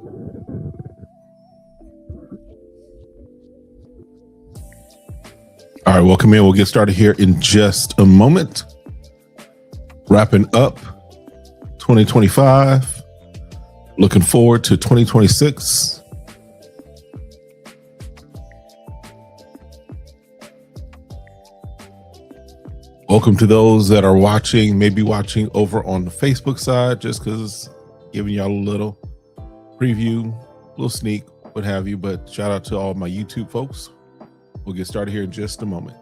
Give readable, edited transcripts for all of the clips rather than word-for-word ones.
All right, welcome in. We'll get started here in just a moment. Wrapping up 2025. Looking forward to 2026. Welcome to those that are watching, maybe watching over on the Facebook side, just because giving y'all a little preview, a little sneak, what have you. But shout out to all my YouTube folks. We'll get started here in just a moment.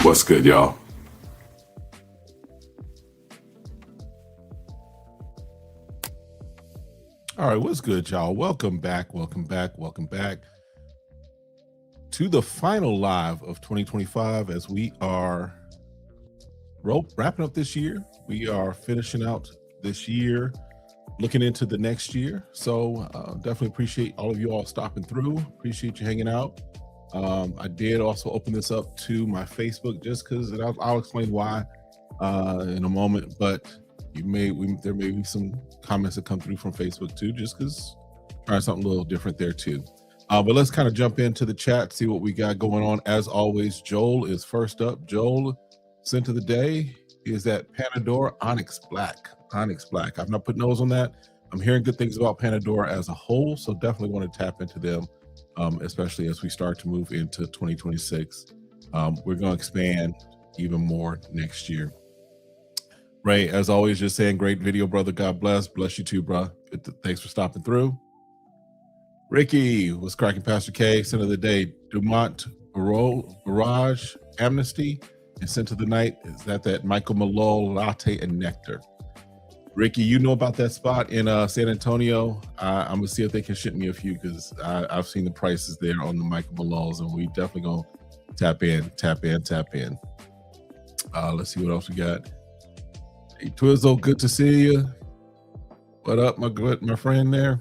What's good, y'all? All right, what's good, y'all? Welcome back to the final live of 2025 as we are wrapping up this year. We are finishing out this year, looking into the next year. So definitely appreciate all of you all stopping through. Appreciate you hanging out. I did also open this up to my Facebook just because I'll explain why in a moment, but there may be some comments that come through from Facebook too, just because trying something a little different there too. But let's kind of jump into the chat, see what we got going on. As always, Joel is first up. Joel, scent of the day is that Panador Onyx Black. I've not put nose on that. I'm hearing good things about Panador as a whole, so definitely want to tap into them. Especially as we start to move into 2026. We're going to expand even more next year. Ray, as always, just saying great video, brother. God bless. Bless you too, bro. Thanks for stopping through. Ricky, what's cracking, Pastor K? Scent of the day, Dumont Barrage Amnesty. And scent of the night, is that Michael Malone Latte and Nectar. Ricky, you know about that spot in San Antonio. I'm gonna see if they can ship me a few because I've seen the prices there on the Michael Malone's, and we definitely gonna tap in. Let's see what else we got. Hey, Twizzle, good to see you. What up, my friend there?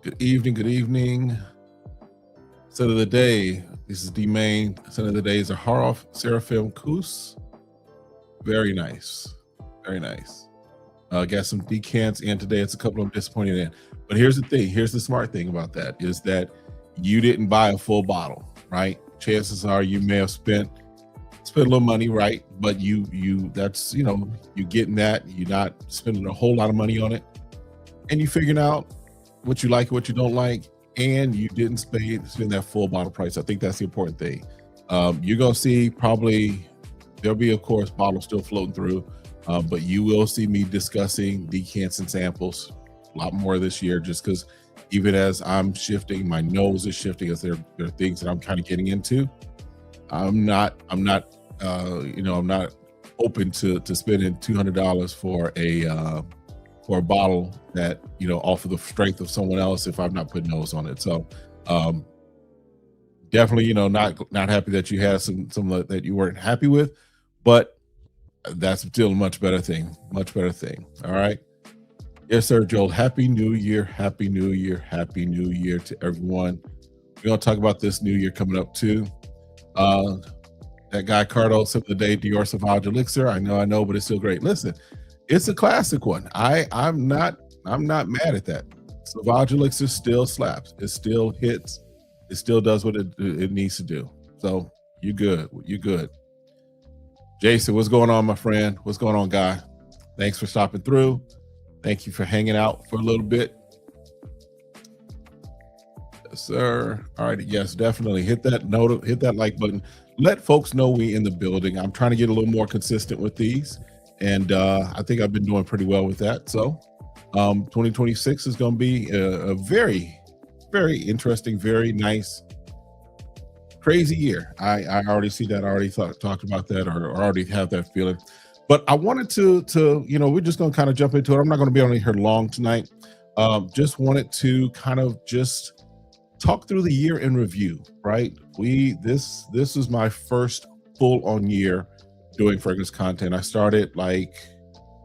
Good evening. Scent of the day. This is the main scent of the day is a Haroff Seraphim Kus. Very nice. Got some decants in today. It's a couple I'm disappointed in. But here's the thing. Here's the smart thing about that is that you didn't buy a full bottle, right? Chances are you may have spent a little money, right? But you getting that. You're not spending a whole lot of money on it. And you figuring out what you like, what you don't like, and you didn't spend that full bottle price. I think that's the important thing. You're going to see probably, there'll be, of course, bottles still floating through. But you will see me discussing decants and samples a lot more this year, just because even as I'm shifting, my nose is shifting as there are things that I'm kind of getting into. I'm not open to spending $200 for a bottle that, off of the strength of someone else if I'm not putting nose on it. So definitely, not happy that you had some that you weren't happy with, but that's still a much better thing. All right. Yes, sir, Joel. Happy New Year to everyone. We're going to talk about this new year coming up too. That guy Cardos of the day, Dior Sauvage Elixir. I know, but it's still great. Listen, it's a classic one. I'm not mad at that. Sauvage Elixir still slaps. It still hits. It still does what it needs to do. So you good. You good. Jason, what's going on, my friend? What's going on, guy? Thanks for stopping through. Thank you for hanging out for a little bit. Yes, sir. All right. Yes, definitely. Hit that like button. Let folks know we in the building. I'm trying to get a little more consistent with these. And I think I've been doing pretty well with that. So 2026 is going to be a very, very interesting, very nice, crazy year. I already see that. I already talked about that, or already have that feeling. But I wanted to we're just going to kind of jump into it. I'm not going to be on here long tonight. Just wanted to kind of just talk through the year in review, right? This is my first full on year doing fragrance content. I started like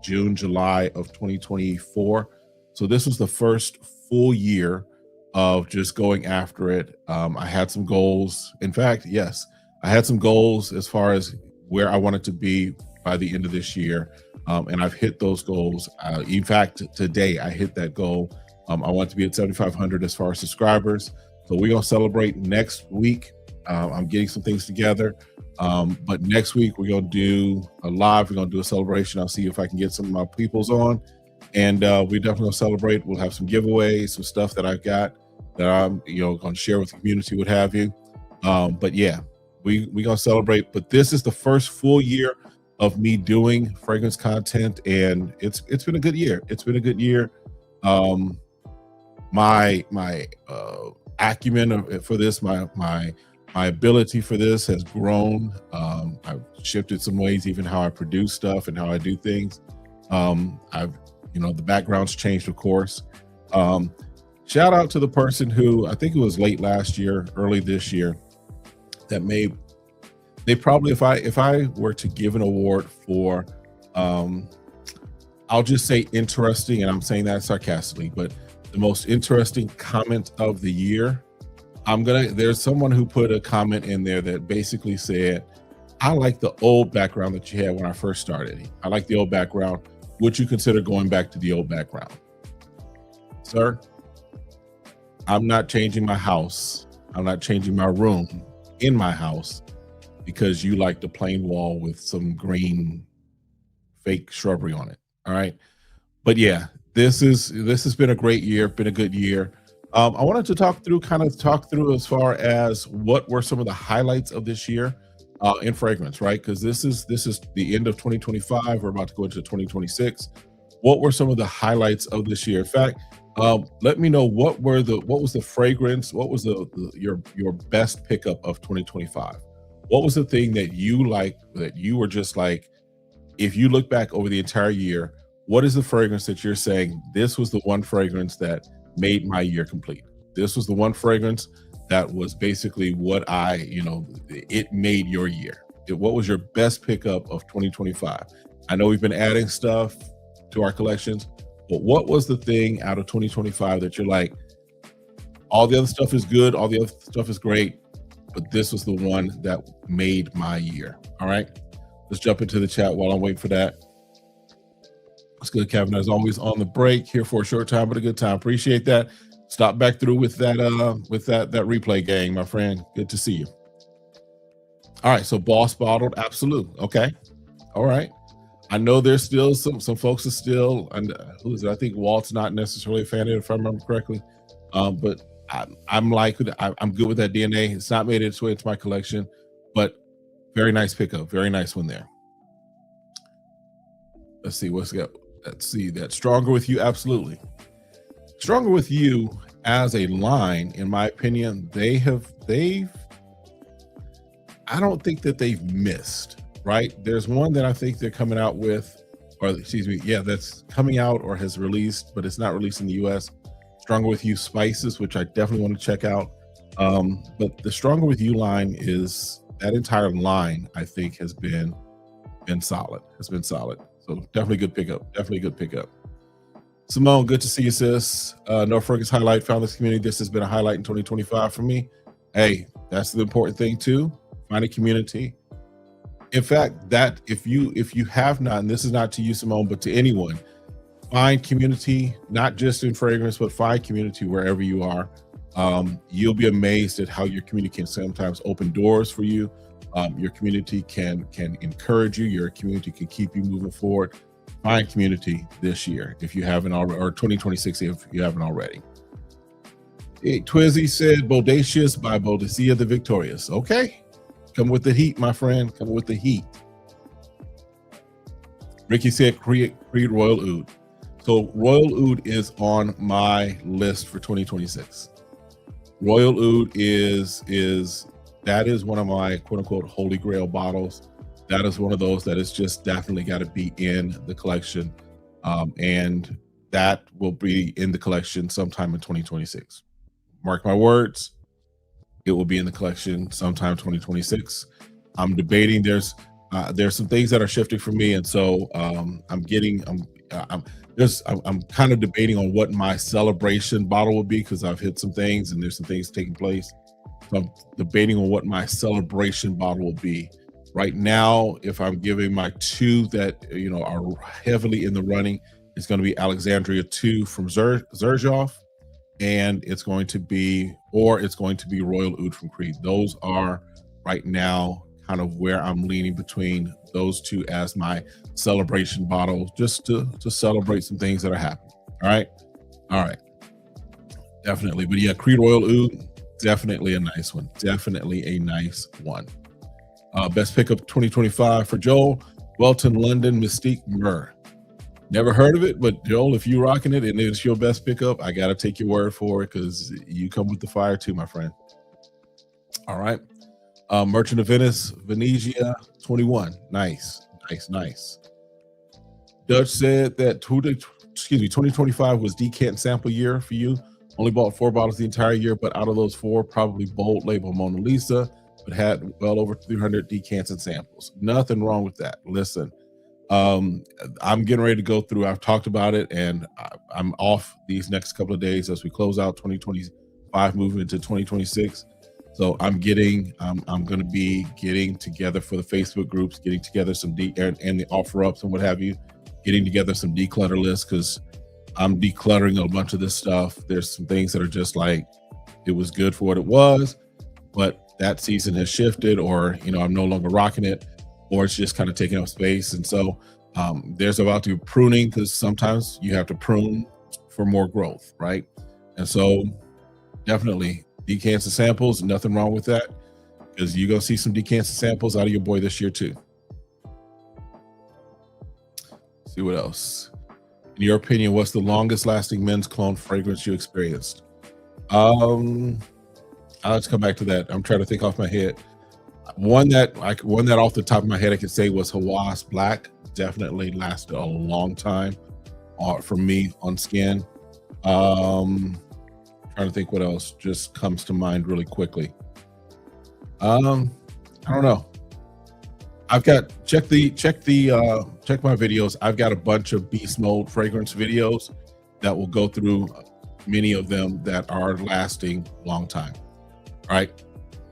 June, July of 2024. So this was the first full year of just going after it. I had some goals. In fact, yes, I had some goals as far as where I wanted to be by the end of this year. And I've hit those goals. In fact, today I hit that goal. I want to be at 7,500 as far as subscribers. So we're going to celebrate next week. I'm getting some things together. But next week we're going to do a live. We're going to do a celebration. I'll see if I can get some of my peoples on. And we definitely going to celebrate. We'll have some giveaways, some stuff that I've got that I'm going to share with the community, what have you. But yeah, we're going to celebrate. But this is the first full year of me doing fragrance content, and it's been a good year. It's been a good year. My acumen for this, my ability for this has grown. I've shifted some ways, even how I produce stuff and how I do things. The background's changed, of course. Shout out to the person who, I think it was late last year, early this year, that they probably, if I were to give an award for, I'll just say interesting, and I'm saying that sarcastically, but the most interesting comment of the year, there's someone who put a comment in there that basically said, I like the old background that you had when I first started. I like the old background. Would you consider going back to the old background? Sir, I'm not changing my house. I'm not changing my room in my house because you like the plain wall with some green fake shrubbery on it. All right. But yeah, this has been a great year, been a good year. I wanted to talk through as far as what were some of the highlights of this year in fragrance, right? Because this is the end of 2025. We're about to go into 2026. What were some of the highlights of this year? In fact, let me know what was the fragrance, what was your best pickup of 2025? What was the thing that you liked, that you were just like, if you look back over the entire year, what is the fragrance that you're saying, this was the one fragrance that made my year complete? This was the one fragrance that was basically what it made your year. What was your best pickup of 2025? I know we've been adding stuff to our collections, but what was the thing out of 2025 that you're like, all the other stuff is good, all the other stuff is great, but this was the one that made my year? All right, let's jump into the chat while I'm waiting for that. It's good, Kevin, as always, on the break, here for a short time, but a good time. Appreciate that. Stop back through with that replay gang, my friend. Good to see you. All right, so Boss Bottled Absolute. Okay. All right. I know there's still some folks are still, and who is it? I think Walt's not necessarily a fan of it, if I remember correctly. But I'm good with that DNA. It's not made its way into my collection, but very nice pickup. Very nice one there. Let's see what's got. Let's see that Stronger With You. Absolutely. Stronger With You as a line, in my opinion, I don't think that they've missed, right? There's one that I think they're coming out with, or excuse me, yeah, that's coming out or has released, but it's not released in the US. Stronger With You Spices, which I definitely want to check out. But the Stronger With You line is, that entire line, I think, has been solid. So definitely good pickup. Simone, good to see you, sis. No Fergus highlight, found this community. This has been a highlight in 2025 for me. Hey, that's the important thing too. Find a community, In fact, that if you have not, and this is not to you, Simone, but to anyone, find community, not just in fragrance, but find community wherever you are. You'll be amazed at how your community can sometimes open doors for you. Your community can encourage you. Your community can keep you moving forward. Find community this year if you haven't already, or 2026 if you haven't already. Hey, Twizzy said, "Bodacious by Boadicea the Victorious." Okay, come with the heat, my friend. Come with the heat. Ricky said, "Creed Royal Oud." So Royal Oud is on my list for 2026. Royal Oud is one of my quote unquote holy grail bottles. That is one of those that is just definitely got to be in the collection, and that will be in the collection sometime in 2026. Mark my words, it will be in the collection sometime 2026. I'm debating. There's some things that are shifting for me, and so I'm kind of debating on what my celebration bottle will be, because I've hit some things and there's some things taking place. So I'm debating on what my celebration bottle will be. Right now, if I'm giving my two that are heavily in the running, it's going to be Alexandria 2 from Xerjoff, and it's going to be Royal Oud from Creed. Those are right now kind of where I'm leaning between those two as my celebration bottle, just to celebrate some things that are happening. All right, definitely. But yeah, Creed Royal Oud, definitely a nice one. Definitely a nice one. Best pickup 2025 for Joel, Welton London Mystique Myrrh. Never heard of it, but Joel, if you're rocking it and it's your best pickup, I gotta take your word for it, because you come with the fire too, my friend. All right. Merchant of Venice, Venezia 21. Nice. Dutch said that 2025 was decant sample year for you. Only bought 4 bottles the entire year, but out of those 4, probably bold label Mona Lisa, but had well over 300 decants and samples. Nothing wrong with that. Listen, I'm getting ready to go through. I've talked about it, and I'm off these next couple of days as we close out 2025, moving into 2026. So I'm going to be getting together for the Facebook groups, getting together some and the offer ups and what have you, getting together some declutter lists, because I'm decluttering a bunch of this stuff. There's some things that are just like, it was good for what it was, but that season has shifted, or I'm no longer rocking it, or it's just kind of taking up space. And so there's about to be pruning, because sometimes you have to prune for more growth, right? And so definitely decants and samples, nothing wrong with that, because you're going to see some decants and samples out of your boy this year too. Let's see what else. In your opinion, what's the longest lasting men's cologne fragrance you experienced? I'll just come back to that. I'm trying to think off my head. One that off the top of my head I could say was Hawass Black. Definitely lasted a long time for me on skin. Trying to think what else just comes to mind really quickly. I don't know. I've got check my videos. I've got a bunch of beast mode fragrance videos that will go through many of them that are lasting a long time. All right.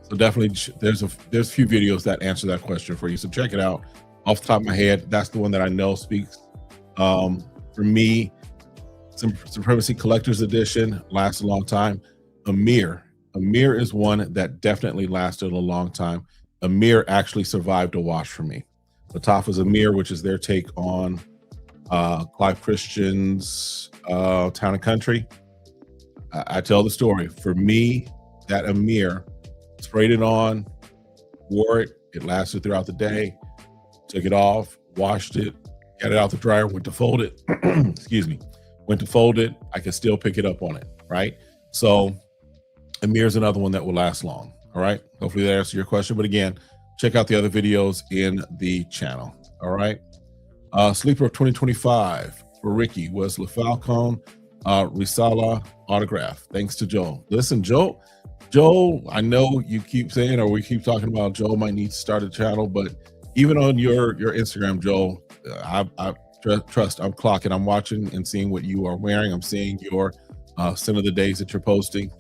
So definitely there's a few videos that answer that question for you. So check it out. Off the top of my head, that's the one that I know speaks. For me, Supremacy Collector's Edition lasts a long time. Amir is one that definitely lasted a long time. Amir actually survived a wash for me. Lattafa's Amir, which is their take on Clive Christian's Town and Country. I tell the story. For me, that Amir, sprayed it on, wore it. It lasted throughout the day. Took it off, washed it, got it out the dryer, went to fold it. Excuse me. Went to fold it. I could still pick it up on it, right? So Amir's another one that will last long. All right. Hopefully that answers your question. But again, check out the other videos in the channel. All right. Sleeper of 2025 for Ricky was Le Falcon Risala autograph. Thanks to Joel. Listen, Joel, I know you keep saying, or we keep talking about Joel might need to start a channel, but even on your Instagram, Joel, I trust I'm clocking, I'm watching and seeing what you are wearing. I'm seeing your some of the days that you're posting.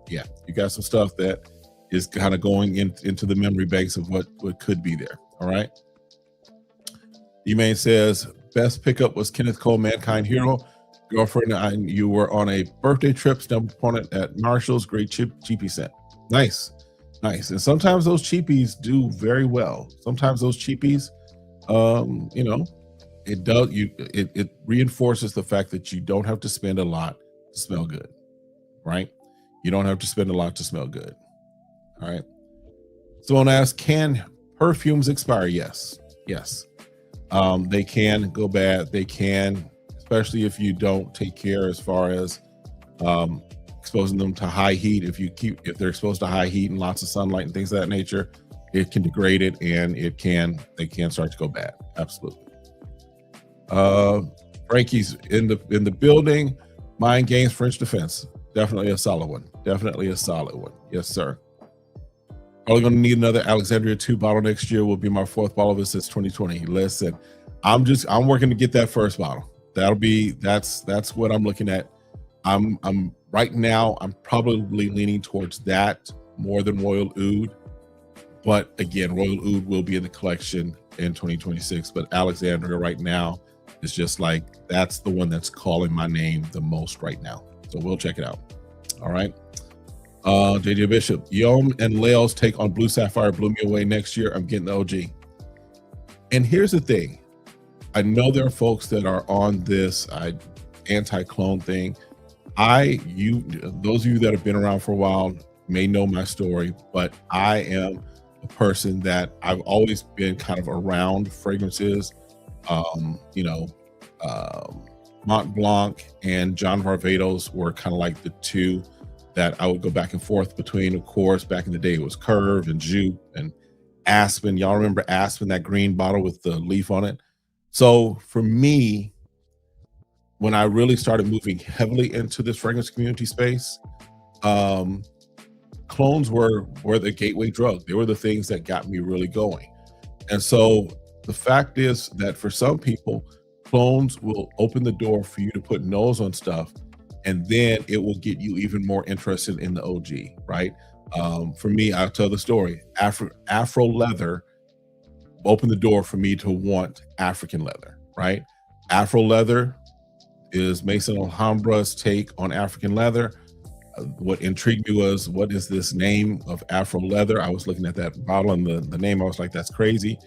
Yeah, you got some stuff that is kind of going into the memory banks of what could be there. All All right. Email says, best pickup was Kenneth Cole, Mankind Hero. Girlfriend and you were on a birthday trip, stumbled upon it at Marshall's. Great cheapie set. Nice. Nice. And sometimes those cheapies do very well. Sometimes those cheapies, you know, it reinforces the fact that you don't have to spend a lot to smell good, right? You don't have to spend a lot to smell good. All right. Someone asked, can perfumes expire? Yes. Yes. They can go bad. They can, especially if you don't take care as far as exposing them to high heat. If they're exposed to high heat and lots of sunlight and things of that nature, it can degrade it, and they can start to go bad. Absolutely. Frankie's in the building. Mind Games French Defense. Definitely a solid one. Definitely a solid one. Yes, sir. Probably going to need another Alexandria 2 bottle next year. Will be my 4th bottle of it since 2020. Listen, I'm working to get that first bottle. That's what I'm looking at. I'm right now, I'm probably leaning towards that more than Royal Oud. But again, Royal Oud will be in the collection in 2026. But Alexandria right now is just like, that's the one that's calling my name the most right now. So we'll check it out. All right. JJ Bishop, Yom and Lael's take on Blue Sapphire blew me away. Next year, I'm getting the OG. And here's the thing. I know there are folks that are on this anti-clone thing. Those of you that have been around for a while may know my story, but I am a person that I've always been kind of around fragrances. Mont Blanc and John Varvatos were kind of like the two that I would go back and forth between. Of course, back in the day, it was Curve and Jupe and Aspen. Y'all remember Aspen, that green bottle with the leaf on it? So for me, when I really started moving heavily into this fragrance community space, clones were the gateway drug. They were the things that got me really going. And so the fact is that for some people, clones will open the door for you to put nose on stuff, and then it will get you even more interested in the OG, right? For me, I'll tell the story. Afro leather opened the door for me to want African leather, right? Afro leather is Mason Alhambra's take on African leather. What intrigued me was, what is this name of Afro leather? I was looking at that bottle and the name, I was like, that's crazy.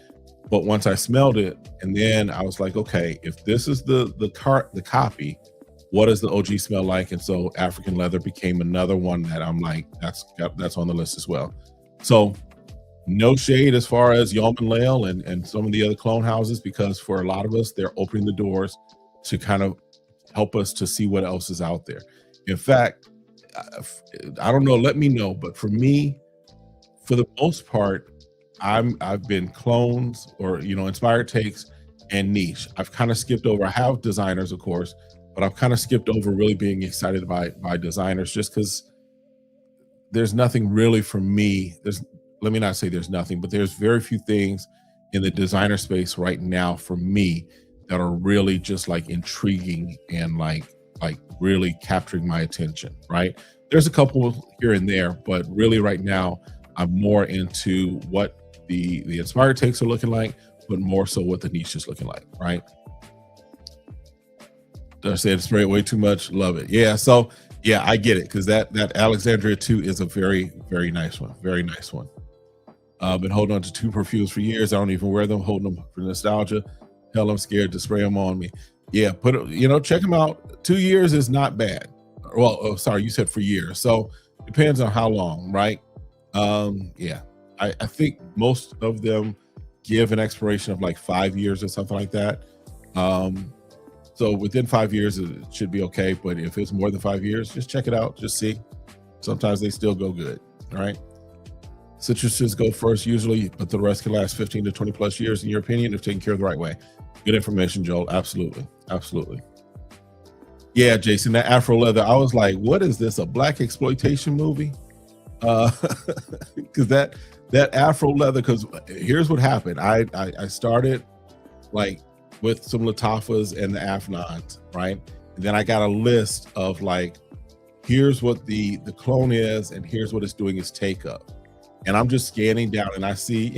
But once I smelled it, and then I was like, okay, if this is the copy, what does the OG smell like? And so African leather became another one that I'm like, that's on the list as well. So no shade as far as Yom and Lael and some of the other clone houses, because for a lot of us, they're opening the doors to kind of help us to see what else is out there. In fact, I don't know, let me know, but for me, for the most part, I've been clones or, inspired takes and niche. I've kind of skipped over. I have designers, of course, but I've kind of skipped over really being excited by designers, just because there's nothing really for me. Let me not say there's nothing, but there's very few things in the designer space right now for me that are really just like intriguing and like really capturing my attention, right? There's a couple here and there, but really right now I'm more into what the inspired takes are looking like, but more so what the niche is looking like, right? Did I say it spray way too much? Love it. Yeah, so yeah, I get it, because that Alexandria 2 is a very, very nice one. Very nice one. Been holding on to 2 perfumes for years. I don't even wear them, holding them for nostalgia. Hell, I'm scared to spray them on me. Yeah, check them out. 2 years is not bad. Well, sorry, you said for years. So depends on how long, right? Yeah, I think most of them give an expiration of like 5 years or something like that. So within 5 years, it should be okay. But if it's more than 5 years, just check it out. Just see. Sometimes they still go good. All right. Citruses go first usually, but the rest can last 15 to 20 plus years, in your opinion, if taken care of the right way. Good information, Joel. Absolutely. Absolutely. Yeah, Jason, that Afro leather, I was like, what is this, a black exploitation movie? Because that Afro leather, because here's what happened. I started like with some Latafas and the Afnons, right? And then I got a list of like, here's what the clone is, and here's what it's doing its take up. And I'm just scanning down, and I see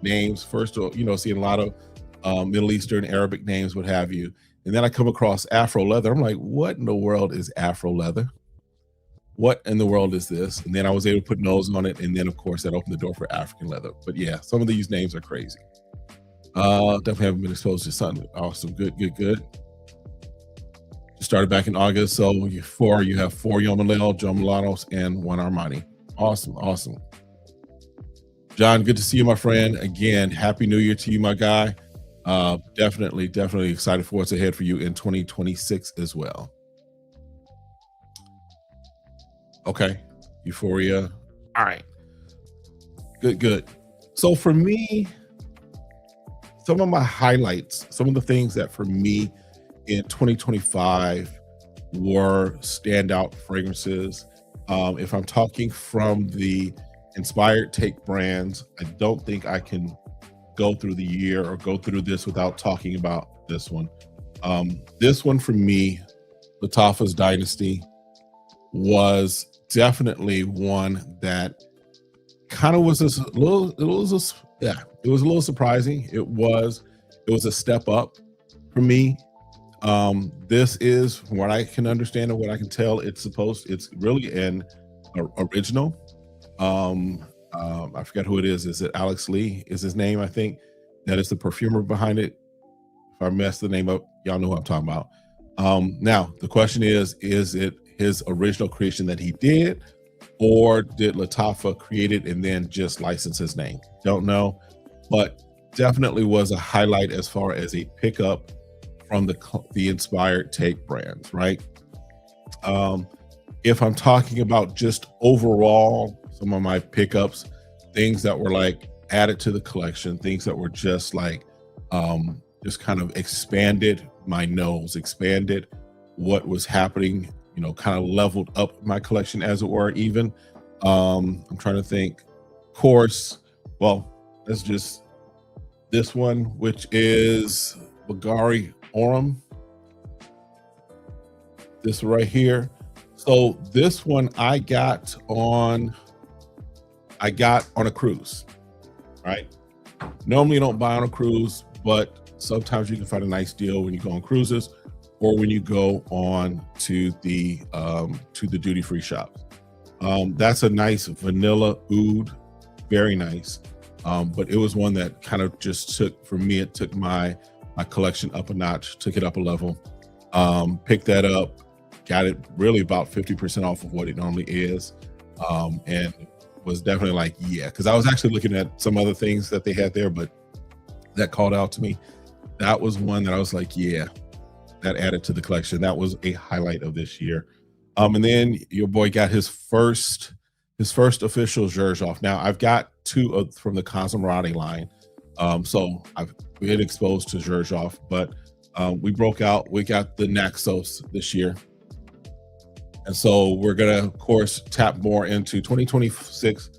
names. First, seeing a lot of Middle Eastern, Arabic names, what have you. And then I come across Afro leather. I'm like, what in the world is Afro leather? What in the world is this? And then I was able to put nose on it. And then, of course, that opened the door for African leather. But yeah, some of these names are crazy. Definitely haven't been exposed to something awesome. Good. Started back in August. So you have 4 Yomalel, Joe Milano's, and 1 Armani. Awesome. John, good to see you, my friend. Again, Happy New Year to you, my guy. Definitely excited for what's ahead for you in 2026 as well. Okay, Euphoria. All right, good. So for me, some of my highlights, some of the things that for me in 2025 were standout fragrances. If I'm talking from the inspired take brands, I don't think I can go through the year or go through this without talking about this one. This one for me, Lattafa's Dynasty, was definitely one that kind of was a little surprising. It was a step up for me. This is, from what I can understand and what I can tell, it's really an original. I forget who it is. Is it Alex Lee is his name? I think that is the perfumer behind it. If I mess the name up, y'all know who I'm talking about. Now the question is it his original creation that he did, or did Lattafa create it and then just license his name? Don't know, but definitely was a highlight as far as a pickup from the inspired take brands, right? If I'm talking about just overall, some of my pickups, things that were like added to the collection, things that were just like just kind of expanded my nose, expanded what was happening, kind of leveled up my collection, as it were. Even I'm trying to think. Of course, well, that's just this one, which is Bulgari Orum. This right here. So this one I got on a cruise, right? Normally you don't buy on a cruise, but sometimes you can find a nice deal when you go on cruises or when you go on to the duty-free shops. That's a nice vanilla oud, very nice. But it was one that kind of just took my collection up a notch, took it up a level. Picked that up, got it really about 50% off of what it normally is. And was definitely like, yeah, because I was actually looking at some other things that they had there, but that called out to me. That was one that I was like, yeah, that added to the collection. That was a highlight of this year. And then your boy got his first official Xerjoff. Now I've got 2 from the Cosmorati line. So I've been exposed to Xerjoff, but we got the Naxos this year. And so we're gonna, of course, tap more into 2026.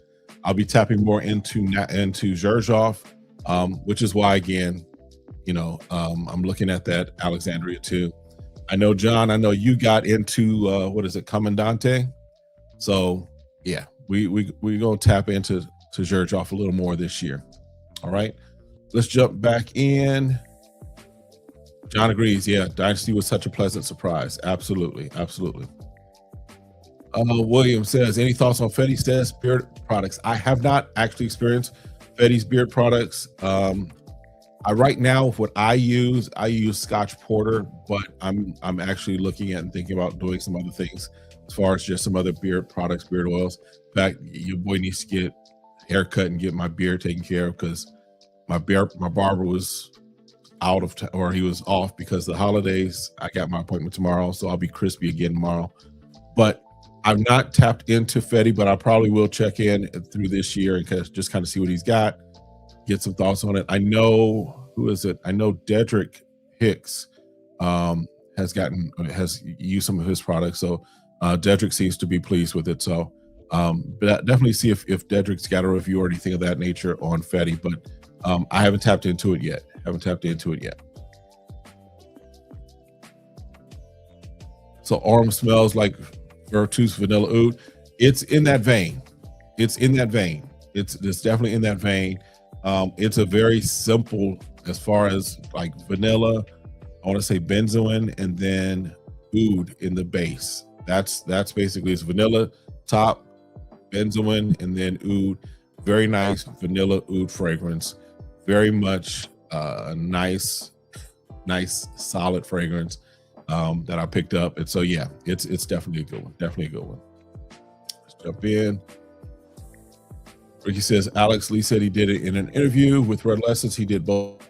I'll be tapping more into Xerjoff, which is why, again, I'm looking at that Alexandria too. I know, John, you got into what is it, Commandante? So yeah, we're gonna tap into Xerjoff a little more this year. All right, let's jump back in. John agrees. Yeah, Dynasty was such a pleasant surprise. Absolutely. William says, any thoughts on Fetty Says beard products? I have not actually experienced Fetty's beard products. Right now, what I use Scotch Porter, but I'm actually looking at and thinking about doing some other things as far as just some other beard products, beard oils. In fact, your boy needs to get a haircut and get my beard taken care of, because my barber was he was off because of the holidays. I got my appointment tomorrow, so I'll be crispy again tomorrow. But I've not tapped into Fetty, but I probably will check in through this year and just kind of see what he's got, get some thoughts on it. I know, who is it? I know Dedrick Hicks has used some of his products. So Dedrick seems to be pleased with it. So but definitely see if Dedrick's got a review or anything of that nature on Fetty, but I haven't tapped into it yet. So Arm smells like Virtus Vanilla Oud. It's in that vein. It's definitely in that vein. It's a very simple as far as like vanilla. I want to say benzoin and then oud in the base. That's basically it's vanilla top, benzoin, and then oud. Very nice vanilla oud fragrance. Very much a nice solid fragrance that I picked up. And so yeah, it's definitely a good one. Definitely a good one. Let's jump in. Ricky says Alex Lee said he did it in an interview with Red Lessons. He did both.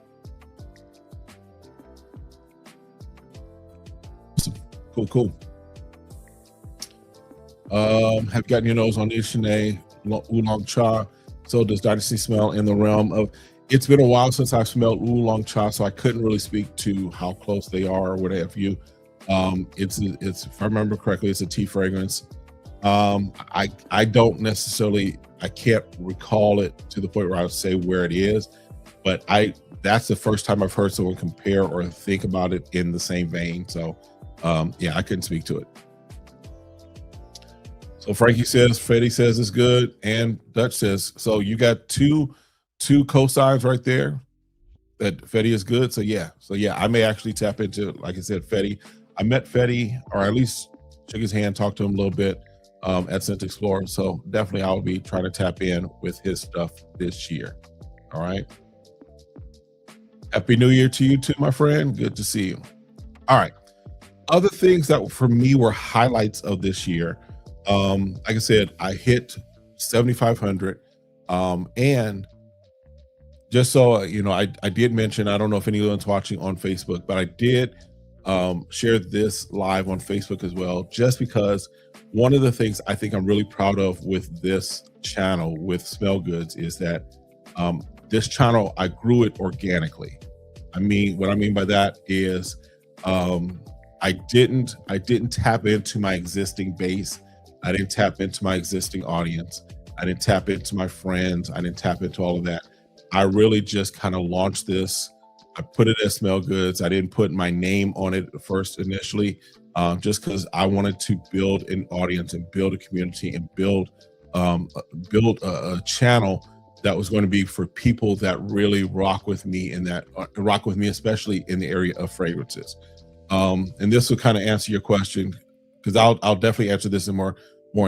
Cool. Have you gotten your nose on Ishine Oolong Cha? So does Dynasty smell in the realm of? It's been a while since I've smelled oolong cha, so I couldn't really speak to how close they are or what have you. It's if I remember correctly, it's a tea fragrance. I don't necessarily, I can't recall it to the point where I would say where it is, but that's the first time I've heard someone compare or think about it in the same vein. So yeah, I couldn't speak to it. So Frankie says, Freddie says it's good, and Dutch says, so you got two cosigns right there that Fetty is good. So yeah, I may actually tap into, like I said, Fetty. I met Fetty, or at least shook his hand, talked to him a little bit at Scent Explorer. So definitely I'll be trying to tap in with his stuff this year. All right. Happy New Year to you too, my friend. Good to see you. All right. Other things that for me were highlights of this year. Like I said, I hit 7,500. And just so you know, I did mention, I don't know if anyone's watching on Facebook, but I did share this live on Facebook as well, just because one of the things I think I'm really proud of with this channel, with SmellGoodz, is that this channel, I grew it organically. I mean, what I mean by that is I didn't tap into my existing base. I didn't tap into my existing audience. I didn't tap into my friends. I didn't tap into all of that. I really just kind of launched this. I put it as SmellGoodz. I didn't put my name on it first initially, just because I wanted to build an audience and build a community and build a channel that was going to be for people that really rock with me, and that rock with me, especially in the area of fragrances. And this will kind of answer your question, because I'll definitely answer this in more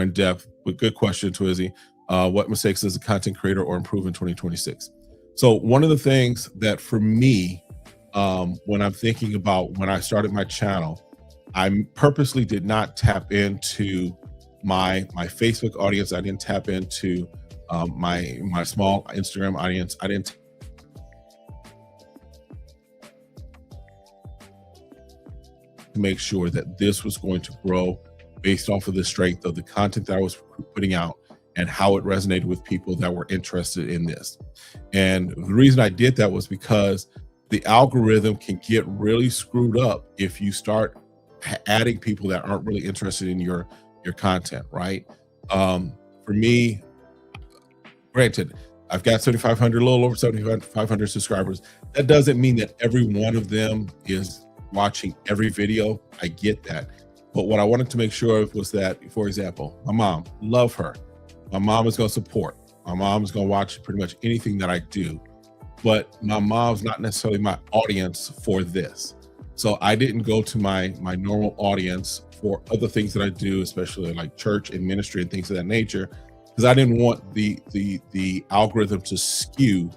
in depth. But good question, Twizzy. What mistakes does a content creator or improve in 2026? So one of the things that for me, when I'm thinking about when I started my channel, I purposely did not tap into my Facebook audience. I didn't tap into my small Instagram audience. I didn't make sure that this was going to grow based off of the strength of the content that I was putting out and how it resonated with people that were interested in this. And the reason I did that was because the algorithm can get really screwed up if you start adding people that aren't really interested in your content, right? For me, granted, I've got 7,500, a little over 7,500 subscribers. That doesn't mean that every one of them is watching every video. I get that. But what I wanted to make sure of was that, for example, my mom, love her. My mom is going to support. My mom is going to watch pretty much anything that I do. But my mom's not necessarily my audience for this. So I didn't go to my normal audience for other things that I do, especially like church and ministry and things of that nature, because I didn't want the algorithm to skew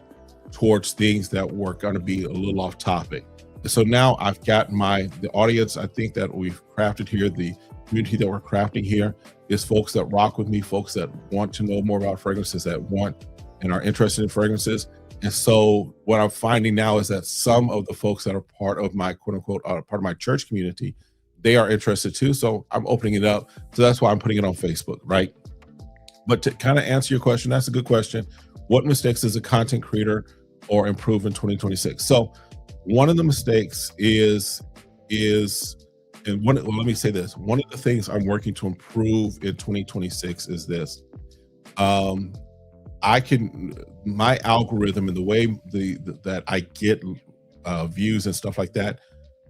towards things that were going to be a little off topic. So now I've got the audience, I think, that we've crafted here, the community that we're crafting here, is folks that rock with me, folks that want to know more about fragrances, that want and are interested in fragrances. And so what I'm finding now is that some of the folks that are part of my quote unquote part of my church community, they are interested too. So I'm opening it up. So that's why I'm putting it on Facebook, right? But to kind of answer your question, that's a good question. What mistakes does a content creator or improve in 2026? So one of the mistakes let me say this. One of the things I'm working to improve in 2026 is this. My algorithm and the way that I get views and stuff like that,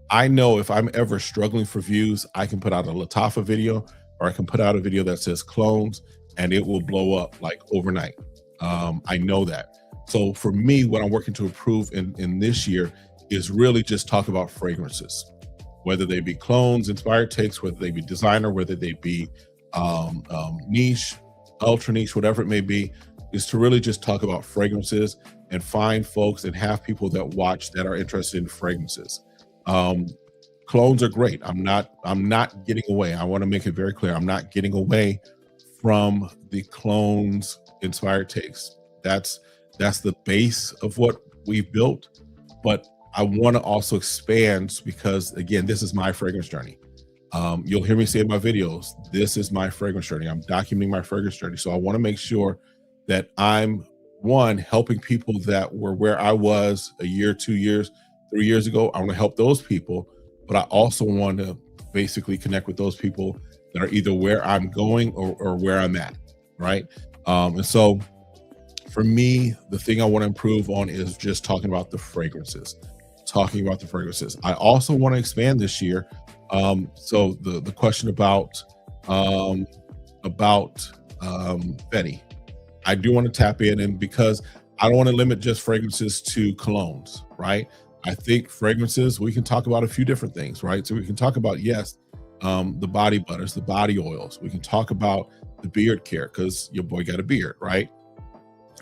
I know if I'm ever struggling for views, I can put out a Lattafa video, or I can put out a video that says clones, and it will blow up like overnight. I know that. So for me, what I'm working to improve in this year is really just talk about fragrances, whether they be clones, inspired takes, whether they be designer, whether they be niche, ultra niche, whatever it may be, is to really just talk about fragrances and find folks and have people that watch that are interested in fragrances. Clones are great. I'm not getting away. I want to make it very clear. I'm not getting away from the clones inspired takes. That's the base of what we've built, but I want to also expand because, again, this is my fragrance journey. You'll hear me say in my videos, this is my fragrance journey. I'm documenting my fragrance journey. So I want to make sure that I'm, one, helping people that were where I was a year, 2 years, 3 years ago. I want to help those people, but I also want to basically connect with those people that are either where I'm going or where I'm at, right? And so for me, the thing I want to improve on is just talking about the fragrances. I also want to expand this year. So the question about Fetty, I do want to tap in, and because I don't want to limit just fragrances to colognes, right? I think fragrances, we can talk about a few different things, right? So we can talk about, yes, the body butters, the body oils. We can talk about the beard care because your boy got a beard, right?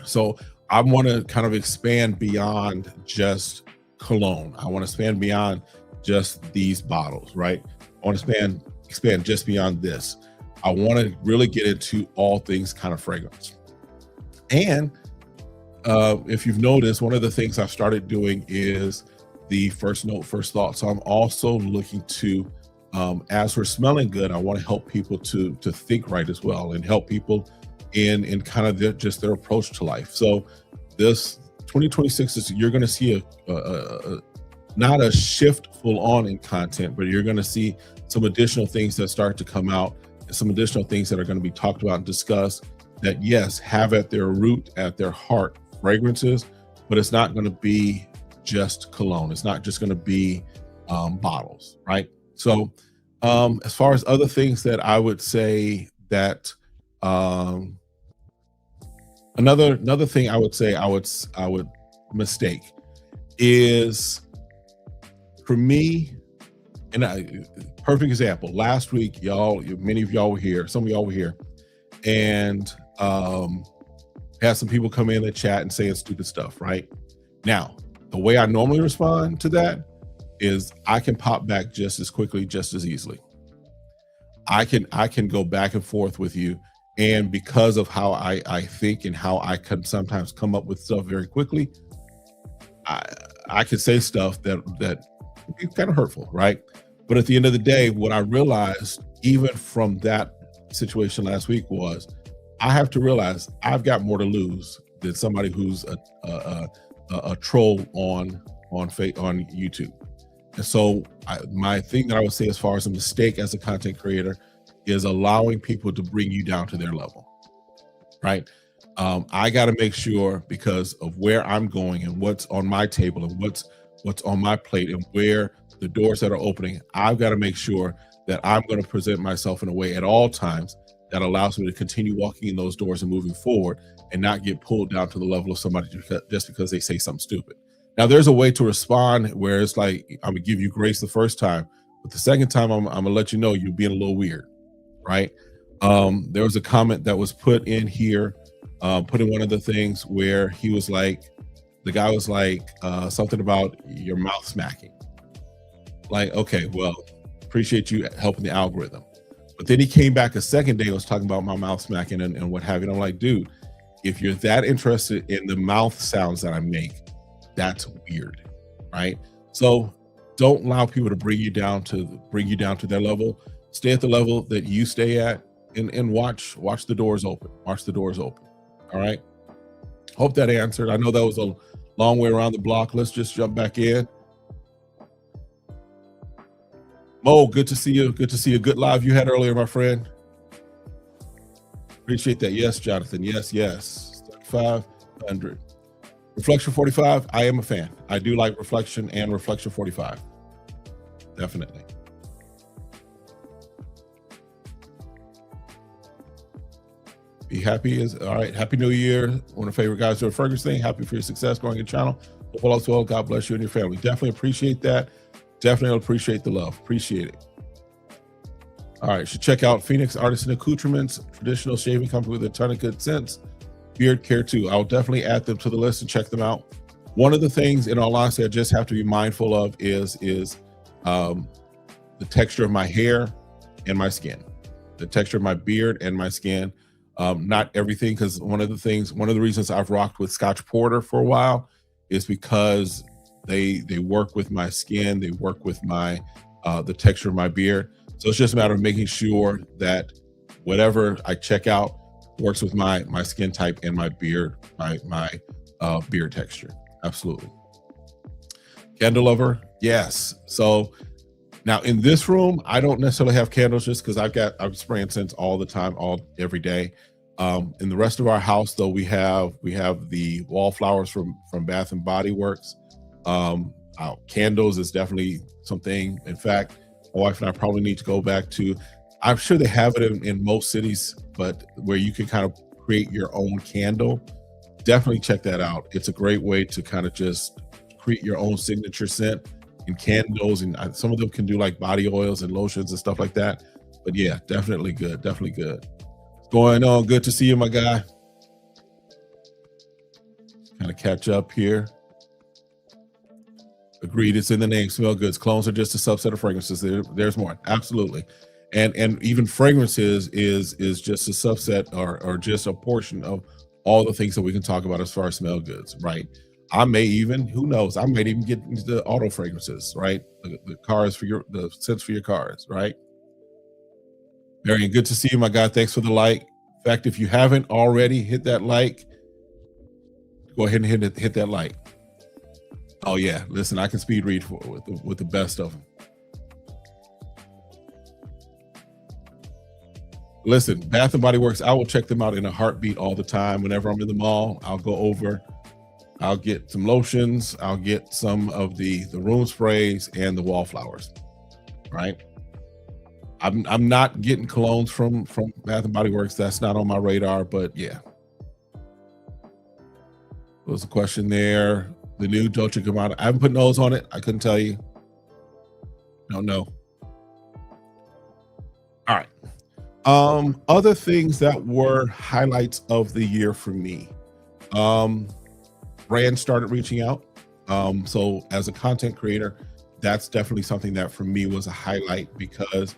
So I want to kind of expand beyond just cologne. I want to expand beyond just these bottles, right? I want to expand just beyond this. I want to really get into all things kind of fragrance. And if you've noticed, one of the things I've started doing is the first note, first thought. So I'm also looking to, as we're smelling good, I want to help people to think right as well, and help people in kind of just their approach to life. So this 2026 is, you're going to see not a shift full on in content, but you're going to see some additional things that start to come out, and some additional things that are going to be talked about and discussed that, yes, have at their root, at their heart, fragrances, but it's not going to be just cologne. It's not just going to be bottles, right? So as far as other things that I would say that another thing I would say I would mistake is, for me, and perfect example, last week, many of y'all were here, some of y'all were here, and had some people come in the chat and saying stupid stuff, right? Now, the way I normally respond to that is I can pop back just as quickly, just as easily. I can go back and forth with you, and because of how I think and how I can sometimes come up with stuff very quickly, I can say stuff that is kind of hurtful, right? But at the end of the day, what I realized, even from that situation last week, was I have to realize I've got more to lose than somebody who's a troll on YouTube. And so my thing that I would say as far as a mistake as a content creator is allowing people to bring you down to their level, right? I got to make sure, because of where I'm going and what's on my table and what's on my plate and where the doors that are opening, I've got to make sure that I'm going to present myself in a way at all times that allows me to continue walking in those doors and moving forward, and not get pulled down to the level of somebody just because they say something stupid. Now, there's a way to respond where it's like, I'm gonna give you grace the first time, but the second time I'm gonna let you know you're being a little weird, right? There was a comment that was put in here, put in one of the things where he was like, the guy was like, something about your mouth smacking. Like, okay, well, appreciate you helping the algorithm. But then he came back a second day and was talking about my mouth smacking and what have you. And I'm like, dude, if you're that interested in the mouth sounds that I make, that's weird, right? So don't allow people to bring you down to their level. Stay at the level that you stay at, and watch the doors open. Watch the doors open. All right. Hope that answered. I know that was a long way around the block. Let's just jump back in. Mo, good to see you. Good to see a good live you had earlier, my friend. Appreciate that. Yes, Jonathan. Yes. 500. Reflection 45, I am a fan. I do like Reflection and Reflection 45. Definitely. Be happy is all right. Happy New Year. One of the favorite guys doing Fergus thing. Happy for your success growing your channel. Hope all is well. God bless you and your family. Definitely appreciate that. Definitely appreciate the love. Appreciate it. All right, should check out Phoenix Artisan Accoutrements, traditional shaving company with a ton of good sense. Beard care too. I'll definitely add them to the list and check them out. One of the things, in all honesty, I just have to be mindful of is the texture of my hair and my skin, the texture of my beard and my skin. Not everything, because one of the reasons I've rocked with Scotch Porter for a while is because they work with my skin, they work with my the texture of my beard. So it's just a matter of making sure that whatever I check out works with my skin type and my beard, my beard texture. Absolutely. Candle lover, yes. So now in this room, I don't necessarily have candles just because I'm spraying scents all the time, every day. In the rest of our house, though, we have the wallflowers from Bath and Body Works. Candles is definitely something. In fact, my wife and I probably need to go back to, I'm sure they have it in most cities, but where you can kind of create your own candle. Definitely check that out. It's a great way to kind of just create your own signature scent in candles, and some of them can do like body oils and lotions and stuff like that. But yeah, definitely good. Definitely good. What's going on? Good to see you, my guy. Kind of catch up here. Agreed. It's in the name. SmellGoodz. Clones are just a subset of fragrances. There's more. Absolutely. And even fragrances is just a subset or just a portion of all the things that we can talk about as far as SmellGoodz, right? I may even, who knows, I might even get into the auto fragrances, right? The cars for the scents for your cars, right? Marion, good to see you, my guy. Thanks for the like. In fact, if you haven't already hit that like, go ahead and hit that like. Oh yeah, listen, I can speed read with the best of them. Listen, Bath and Body Works, I will check them out in a heartbeat all the time. Whenever I'm in the mall, I'll go over, I'll get some lotions, I'll get some of the room sprays and the wallflowers, right? I'm not getting colognes from Bath and Body Works. That's not on my radar, but yeah. There was a question there. The new Dolce & Gabbana. I haven't put nose on it. I couldn't tell you. Don't know. All right. Other things that were highlights of the year for me. Brands started reaching out. So as a content creator, that's definitely something that for me was a highlight, because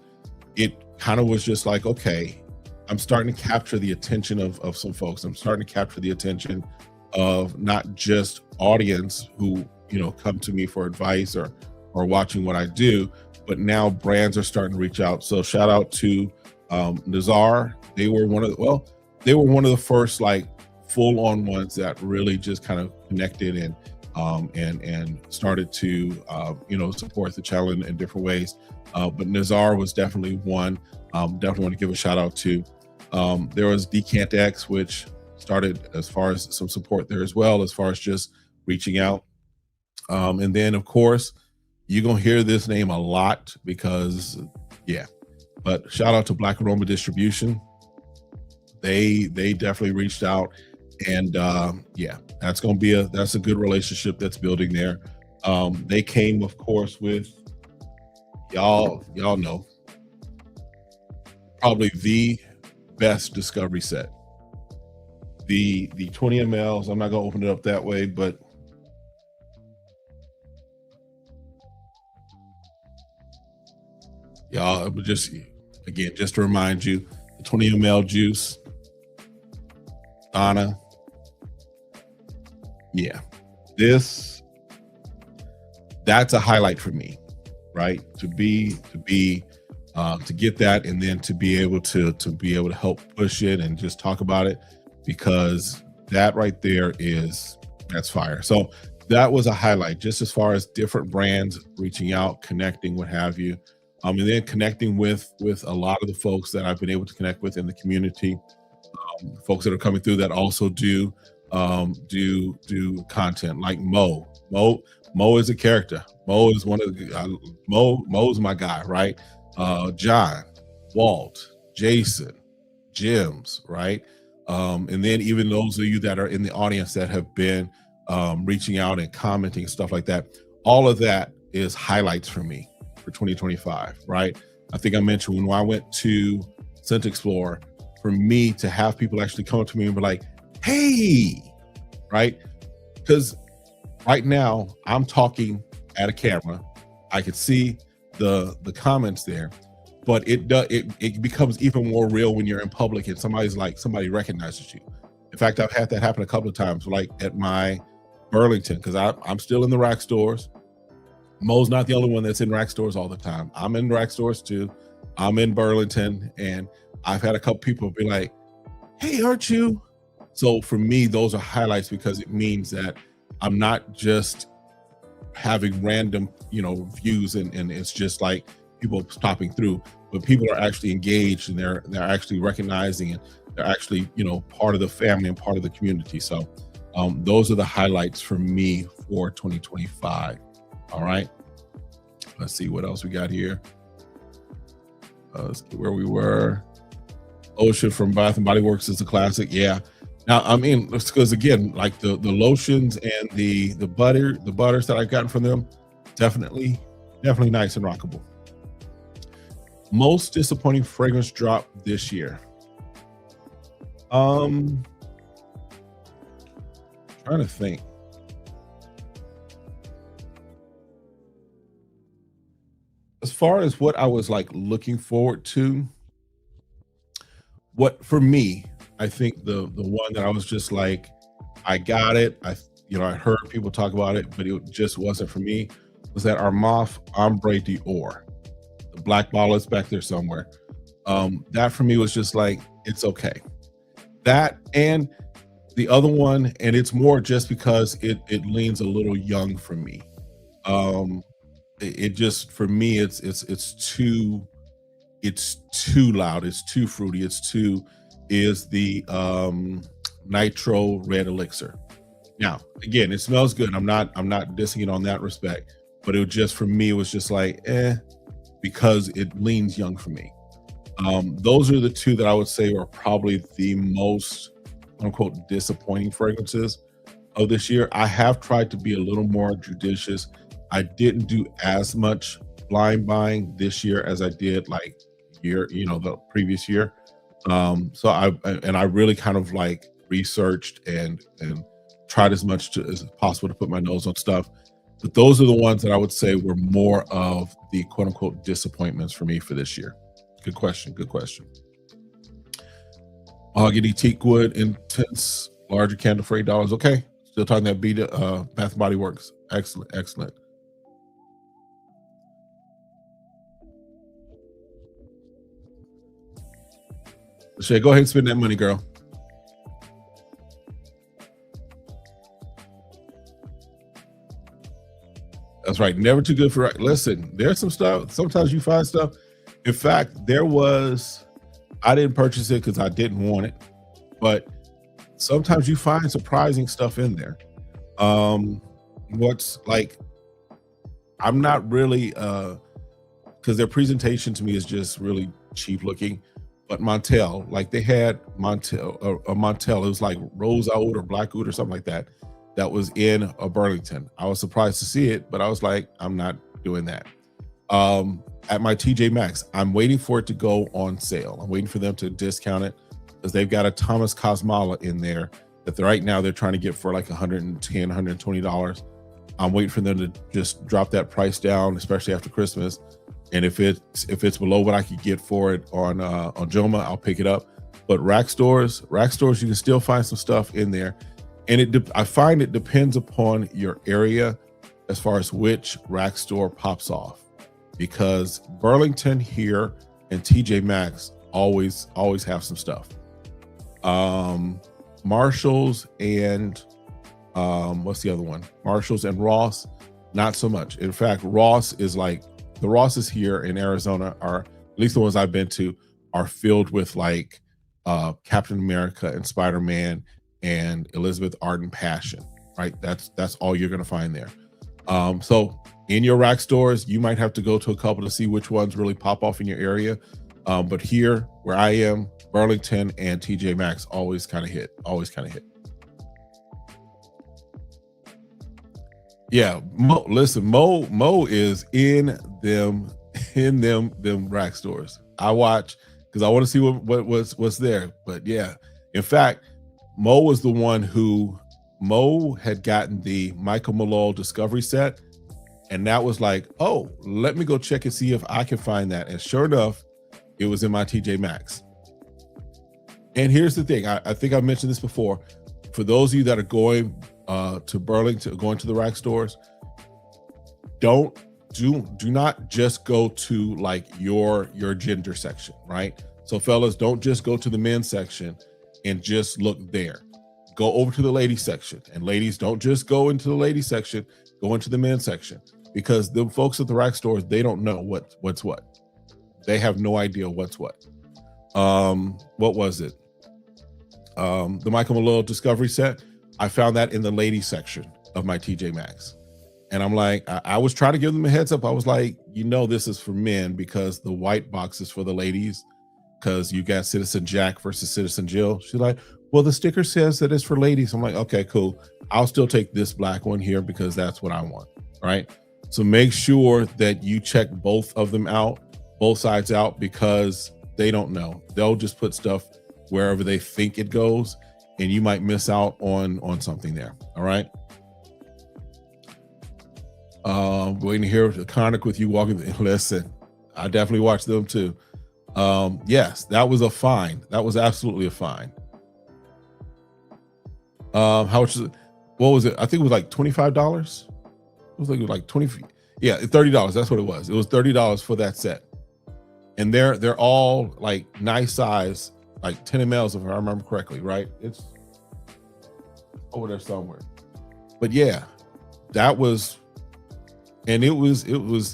it kind of was just like, okay, I'm starting to capture the attention of some folks. I'm starting to capture the attention of not just audience who, come to me for advice or watching what I do, but now brands are starting to reach out. So shout out to Nazar. They were one of the first like full-on ones that really just kind of connected and started to support the channel in different ways. But Nazar was definitely one. Definitely want to give a shout out to. There was Decant X, which started as far as some support there as well, as far as just reaching out. And then of course, you're gonna hear this name a lot because but shout out to Black Aroma Distribution. They definitely reached out, and that's a good relationship that's building there. They came, of course, with y'all know, probably the best discovery set. The 20 mLs, I'm not gonna open it up that way, but y'all, just to remind you, the 20 ml juice, Donna. Yeah, that's a highlight for me, right? To get that, and then to be able to help push it and just talk about it, because that right there that's fire. So that was a highlight, just as far as different brands reaching out, connecting, what have you. And then connecting with a lot of the folks that I've been able to connect with in the community, folks that are coming through that also do content, like Mo. Mo is a character. Mo is one of the Mo's my guy, right? John, Walt, Jason, Jims, right? And then even those of you that are in the audience that have been reaching out and commenting and stuff like that, all of that is highlights for me for 2025, right? I think I mentioned when I went to Scent Explorer, for me to have people actually come up to me and be like, hey, right? Because right now I'm talking at a camera. I could see the comments there, but it becomes even more real when you're in public and somebody recognizes you. In fact, I've had that happen a couple of times, like at my Burlington, because I'm still in the rack stores. Mo's not the only one that's in rack stores all the time. I'm in rack stores too. I'm in Burlington, and I've had a couple people be like, hey, aren't you? So for me, those are highlights because it means that I'm not just having random, views and it's just like people stopping through, but people are actually engaged and they're actually recognizing it. They're actually, part of the family and part of the community. So those are the highlights for me for 2025. All right. Let's see what else we got here. Let's get where we were. Lotion from Bath and Body Works is a classic. Yeah. Now, I mean, because again, like the lotions and the butters that I've gotten from them, definitely nice and rockable. Most disappointing fragrance drop this year. Trying to think. As far as what I was like looking forward to, what for me, I think the one that I was just like, I got it. I heard people talk about it, but it just wasn't for me. Was that Armaf Ombre Dior? The black bottle is back there somewhere. That for me was just like, it's okay. That and the other one, and it's more just because it leans a little young for me. It just for me, it's too loud. It's too fruity. Is the Nitro Red Elixir. Now, again, it smells good. I'm not dissing it on that respect, but it just for me, it was just like, because it leans young for me. Those are the two that I would say are probably the most, unquote, disappointing fragrances of this year. I have tried to be a little more judicious. I didn't do as much blind buying this year as I did like the previous year. So I really kind of like researched and tried as much as possible to put my nose on stuff. But those are the ones that I would say were more of the quote unquote disappointments for me for this year. Good question. Mahogany Teakwood Intense Larger Candle for $8. Okay. Still talking that Bath and Body Works. Excellent. Shay, go ahead and spend that money, girl. That's right. Never too good for. Listen, there's some stuff. Sometimes you find stuff. In fact, I didn't purchase it because I didn't want it, but sometimes you find surprising stuff in there. What's like, I'm not really, because their presentation to me is just really cheap looking. But Montel, like they had Montel, it was like rose oud or black oud or something like that. That was in a Burlington. I was surprised to see it, but I was like, I'm not doing that. At my TJ Maxx, I'm waiting for it to go on sale. I'm waiting for them to discount it because they've got a Thomas Cosmala in there that right now they're trying to get for like $110, $120. I'm waiting for them to just drop that price down, especially after Christmas. And if it's below what I could get for it on Joma, I'll pick it up. But rack stores, you can still find some stuff in there. And I find it depends upon your area as far as which rack store pops off, because Burlington here and TJ Maxx always have some stuff. Marshalls and what's the other one? Marshalls and Ross, not so much. In fact, Ross is like, the Rosses here in Arizona are, at least the ones I've been to, are filled with like Captain America and Spider-Man and Elizabeth Arden Passion, right? That's all you're gonna find there. So in your rack stores, you might have to go to a couple to see which ones really pop off in your area. But here where I am, Burlington and TJ Maxx always kind of hit. Yeah, listen, Mo is in them rack stores. I watch because I want to see what's there. But yeah, in fact, Mo was the one who had gotten the Michael Malone Discovery set, and that was like, oh, let me go check and see if I can find that. And sure enough, it was in my TJ Maxx. And here's the thing, I think I've mentioned this before. For those of you that are going to Burlington, going to the rack stores, do not just go to like your gender section, right? So fellas, don't just go to the men's section and just look there. Go over to the ladies section, and ladies, don't just go into the ladies section, go into the men's section, because the folks at the rack stores, they don't know what's what. They have no idea what's what. What was it? The Michael Malone Discovery set, I found that in the ladies section of my TJ Maxx. And I'm like, I was trying to give them a heads up. I was like, this is for men because the white box is for the ladies, because you got Citizen Jack versus Citizen Jill. She's like, well, the sticker says that it's for ladies. I'm like, okay, cool. I'll still take this black one here because that's what I want, right? So make sure that you check both of them out, both sides out, because they don't know. They'll just put stuff wherever they think it goes, and you might miss out on something there. All right. Waiting to hear Conic with you walking. Listen, I definitely watched them too. Yes, that was a fine. That was absolutely a fine. How much is it? What was it? I think it was like $25. It was like 20. Yeah, $30. That's what it was. It was $30 for that set. And they're all like nice size, like 10 mLs if I remember correctly, right? It's over there somewhere. But yeah, that was, and it was,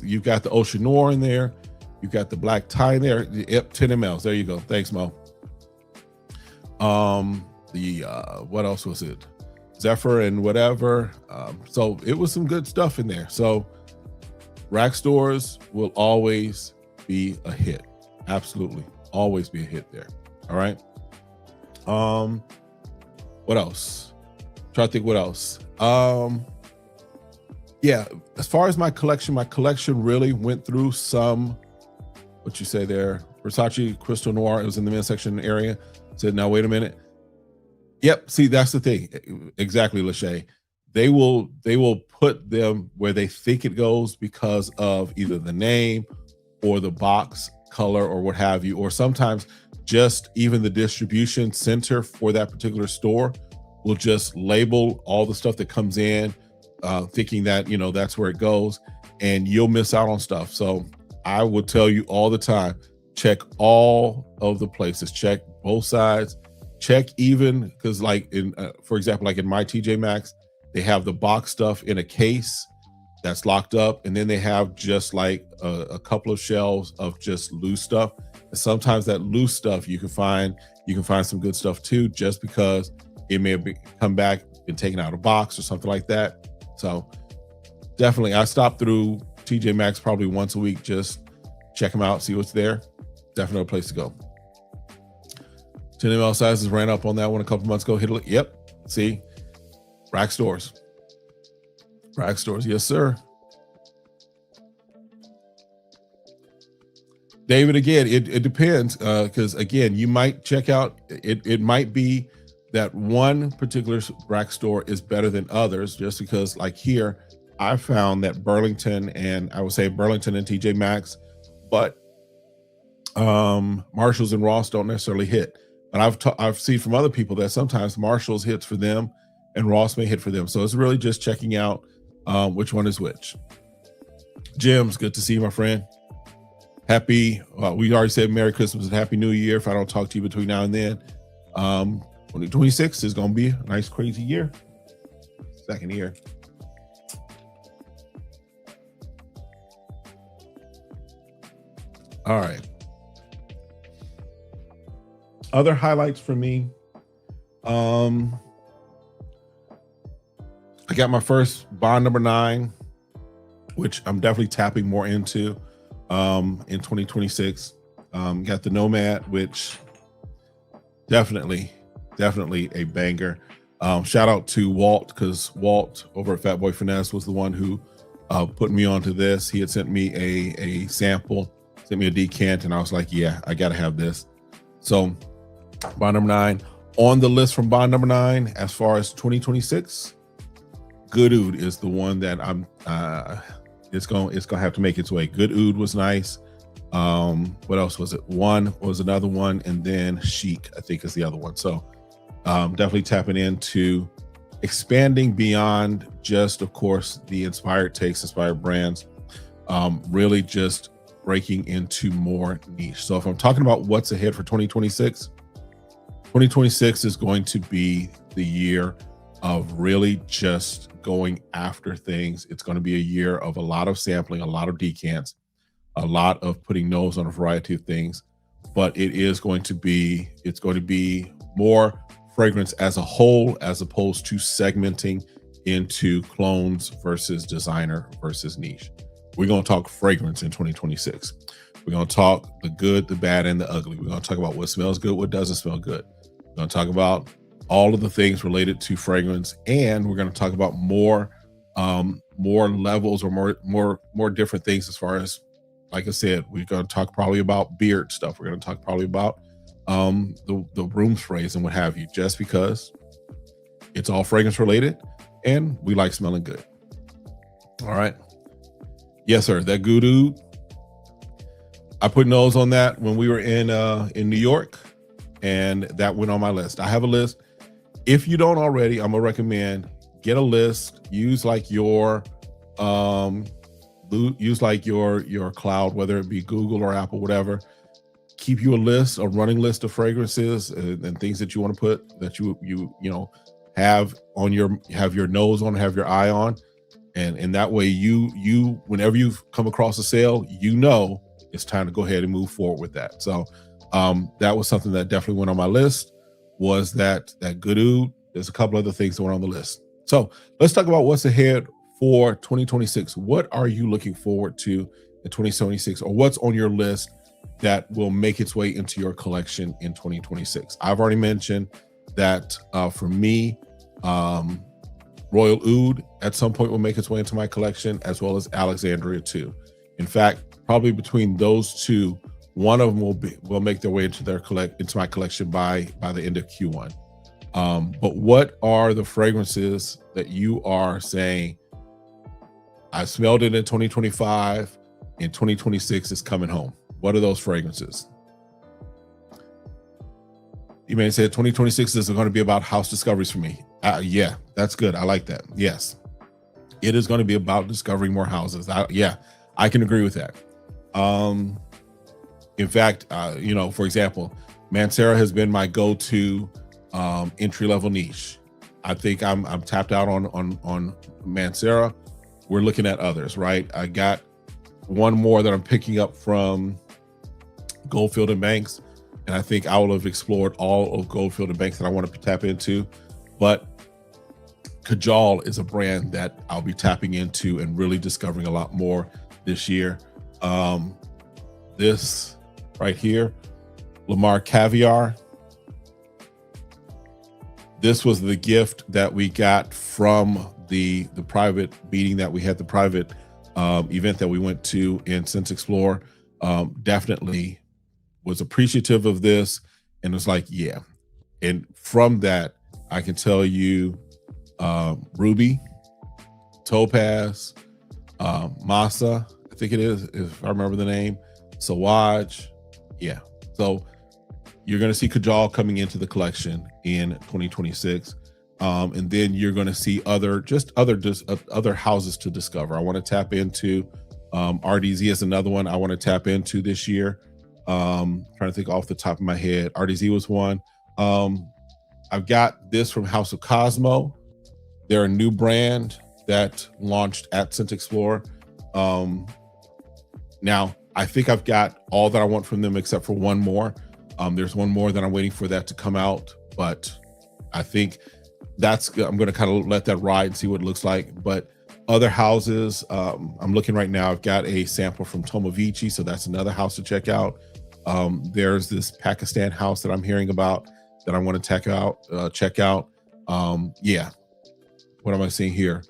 you got the Ocean Noir in there, you got the black tie in there. Yep, 10 mLs. There you go. Thanks, Mo. What else was it? Zephyr and whatever. So it was some good stuff in there. So rack stores will always be a hit. Absolutely. Always be a hit there. All right. What else? Try to think what else. Yeah, as far as my collection really went through some, what you say there, Versace Crystal Noir. It was in the men's section area. Said, now wait a minute. Yep. See, that's the thing. Exactly, Lachey. They will put them where they think it goes because of either the name or the box color or what have you, or sometimes just even the distribution center for that particular store will just label all the stuff that comes in, thinking that, that's where it goes, and you'll miss out on stuff. So I will tell you all the time, check all of the places, check both sides, check even, because like for example, like in my TJ Maxx, they have the box stuff in a case that's locked up, and then they have just like a couple of shelves of just loose stuff. And sometimes that loose stuff you can find some good stuff too, just because it may have come back and taken out of a box or something like that. So definitely, I stop through TJ Maxx probably once a week, just check them out, see what's there. Definitely a place to go. 10 ml sizes ran up on that one a couple months ago. Hit a look. Yep. See, rack stores. Rack stores. Yes, sir. David, again, it depends, because again, you might check out, it might be that one particular rack store is better than others, just because like here, I found that Burlington, and I would say Burlington and TJ Maxx, but Marshalls and Ross don't necessarily hit. But I've seen from other people that sometimes Marshalls hits for them and Ross may hit for them. So it's really just checking out which one is which. Jim's, good to see you, my friend. Happy, we already said Merry Christmas and Happy New Year if I don't talk to you between now and then. 2026 is going to be a nice, crazy year. Second year. All right. Other highlights for me. I got my first bond number 9, which I'm definitely tapping more into in 2026. Got the Nomad, which definitely a banger. Shout out to Walt, because Walt over at Fat Boy Finesse was the one who put me onto this. He had sent me a sample, sent me a decant, and I was like, yeah, I gotta have this. So bond number 9 on the list from bond number 9 as far as 2026, Good Oud is the one that I'm it's gonna have to make its way. Good Oud was nice. What else was it? One was another one, and then Chic, I think, is the other one. So definitely tapping into expanding beyond just, of course, the inspired takes, inspired brands, really just breaking into more niche. So if I'm talking about what's ahead for 2026, 2026 is going to be the year of really just going after things. It's going to be a year of a lot of sampling, a lot of decants, a lot of putting nose on a variety of things, but it's going to be more fragrance as a whole, as opposed to segmenting into clones versus designer versus niche. We're going to talk fragrance in 2026. We're going to talk the good, the bad, and the ugly. We're going to talk about what smells good, what doesn't smell good. We're going to talk about all of the things related to fragrance, and we're going to talk about more levels, or more different things as far as, like I said, we're going to talk probably about beard stuff. We're going to talk probably about the room sprays and what have you, just because it's all fragrance related and we like smelling good. All right. Yes, sir. That Good Oud, I put nose on that when we were in New York, and that went on my list. I have a list. If you don't already, I'm gonna recommend get a list. Use like your cloud, whether it be Google or Apple, whatever. Keep you a list, a running list of fragrances and things that you want to put, that you have your nose on, have your eye on, and that way you whenever you come across a sale, it's time to go ahead and move forward with that. So that was something that definitely went on my list, was that Good Oud. There's a couple other things that went on the list. So let's talk about what's ahead for 2026. What are you looking forward to in 2026, or what's on your list that will make its way into your collection in 2026? I've already mentioned that for me, Royal Oud at some point will make its way into my collection, as well as Alexandria too. In fact, probably between those two, one of them will make their way into my collection by the end of Q1. But what are the fragrances that you are saying, I smelled it in 2025, in 2026 is coming home? What are those fragrances? You may say 2026 is going to be about house discoveries for me. Yeah, that's good. I like that. Yes, it is going to be about discovering more houses. I can agree with that. In fact, for example, Mancera has been my go-to entry-level niche. I think I'm tapped out on Mancera. We're looking at others, right? I got one more that I'm picking up from Goldfield and Banks, and I think I will have explored all of Goldfield and Banks that I want to tap into. But Kajal is a brand that I'll be tapping into and really discovering a lot more this year. This right here, Lamar Caviar. This was the gift that we got from the private meeting that we had, the private event that we went to in Sense Explore. Definitely was appreciative of this, and was like, yeah. And from that, I can tell you Ruby, Topaz, Masa, I think it is, if I remember the name, Sawaj. Yeah. So you're going to see Kajal coming into the collection in 2026. And then you're going to see other houses to discover. I want to tap into RDZ is another one I want to tap into this year. Trying to think off the top of my head. RDZ was one. I've got this from House of Cosmo. They're a new brand that launched at Scent Explorer. Now, I think I've got all that I want from them except for one more. There's one more that I'm waiting for that to come out, but I think I'm going to kind of let that ride and see what it looks like. But other houses, I'm looking right now. I've got a sample from Tomovici, so that's another house to check out. There's this Pakistan house that I'm hearing about that I want to check out. Yeah. What am I seeing here?